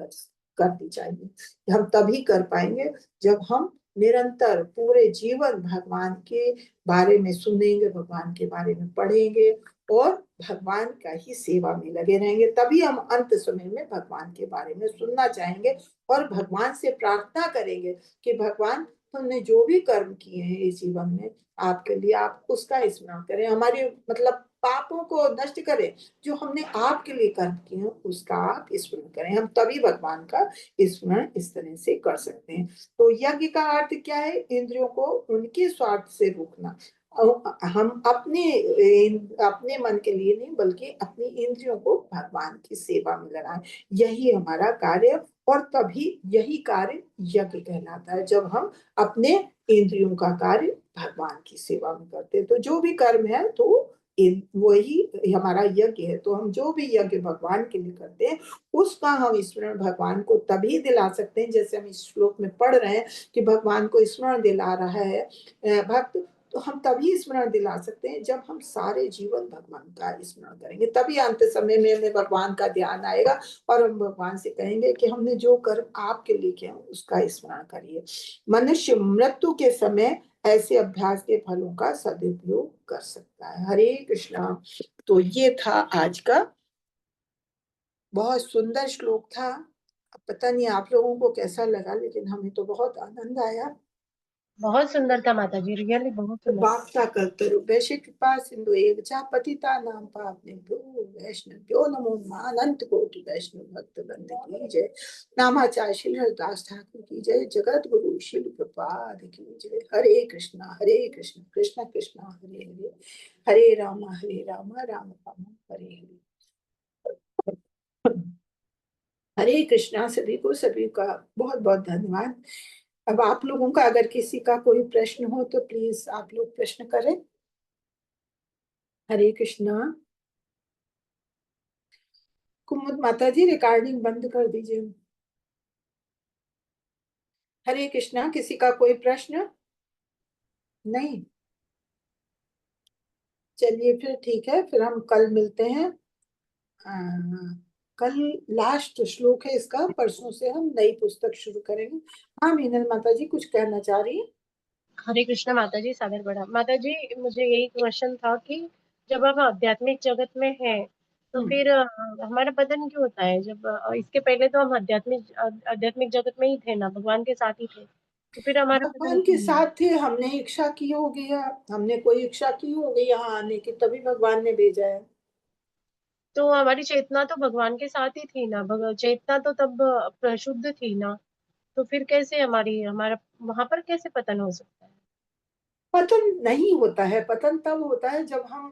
करनी चाहिए। हम तभी कर पाएंगे जब हम निरंतर पूरे जीवन भगवान के बारे में सुनेंगे, भगवान के बारे में पढ़ेंगे और भगवान का ही सेवा में लगे रहेंगे, तभी हम अंत समय में भगवान के बारे में सुनना चाहेंगे और भगवान से प्रार्थना करेंगे कि भगवान हमने जो भी कर्म किए हैं इस जीवन में आपके लिए, आप उसका स्मरण करें। हमारी मतलब पापों को नष्ट करें, जो हमने आपके लिए कर्म किए हैं उसका आप स्मरण करें। हम तभी भगवान का स्मरण इस तरह से कर सकते हैं। तो यज्ञ का अर्थ क्या है? इंद्रियों को उनके स्वार्थ से रोकना। हम अपने मन के लिए नहीं बल्कि अपनी इंद्रियों को भगवान की सेवा में लगाएं, यही हमारा कार्य। और तभी यही कार्य यज्ञ कहलाता है, जब हम अपने इंद्रियों का कार्य भगवान की सेवा में करते हैं। तो जो भी कर्म है तो वही हमारा यज्ञ है। तो हम जो भी यज्ञ भगवान के लिए करते हैं उसका हम स्मरण भगवान को तभी दिला सकते हैं, जैसे हम इस श्लोक में पढ़ रहे हैं कि भगवान को स्मरण दिला रहा है भक्त। तो हम तभी स्मरण दिला सकते हैं जब हम सारे जीवन भगवान का स्मरण करेंगे, तभी अंत समय में हमें भगवान का ध्यान आएगा और हम भगवान से कहेंगे कि हमने जो कर्म आपके लिए किया उसका स्मरण करिए। मनुष्य मृत्यु के समय ऐसे अभ्यास के फलों का सदुपयोग कर सकता है। हरे कृष्णा। तो ये था आज का, बहुत सुंदर श्लोक था। पता नहीं आप लोगों को कैसा लगा, लेकिन हमें तो बहुत आनंद आया। बहुत सुंदर था माता जी, रियली बहुत सुंदर। वार्ता कल्पतरु वैश्विक कृपा सिंधु एव च पतितानां पावनेभ्यो वैष्णवेभ्यो नमो नमः। अनंत कोटि वैष्णव भक्त वृंद की जय। नामाचार्य श्री हरिदास ठाकुर की जय। जगत गुरु श्री प्रपाद की जय। हरे कृष्णा कृष्ण कृष्ण हरे हरे, हरे राम राम राम हरे हरे। हरे कृष्णा। सभी का बहुत बहुत धन्यवाद। अब आप लोगों का अगर किसी का कोई प्रश्न हो तो प्लीज आप लोग प्रश्न करें। हरे कृष्णा। कुमुद माता जी रिकॉर्डिंग बंद कर दीजिए। हरे कृष्णा। किसी का कोई प्रश्न नहीं? चलिए फिर ठीक है, फिर हम कल मिलते हैं। कल लास्ट श्लोक है इसका, परसों से हम नई पुस्तक शुरू करेंगे। हाँ मीनल माता जी कुछ कहना चाह रही है? हरे कृष्ण माता जी, सादर प्रणाम। माता जी मुझे यही क्वेश्चन था कि जब हम आध्यात्मिक जगत में हैं तो फिर हमारा पतन क्यों होता है? जब इसके पहले तो हम आध्यात्मिक जगत में ही थे ना, भगवान के साथ ही थे, तो फिर हमारा पतन भगवान के क्यों हुआ? साथ थे, हमने इच्छा की होगी, हमने कोई इच्छा की होगी यहाँ आने की, तभी भगवान ने भेजा है। तो हमारी चेतना तो भगवान के साथ ही थी ना, चेतना तो तब शुद्ध थी ना, तो फिर कैसे हमारा वहां पर कैसे पतन हो सकता है? पतन नहीं होता है, पतन तब होता है जब हम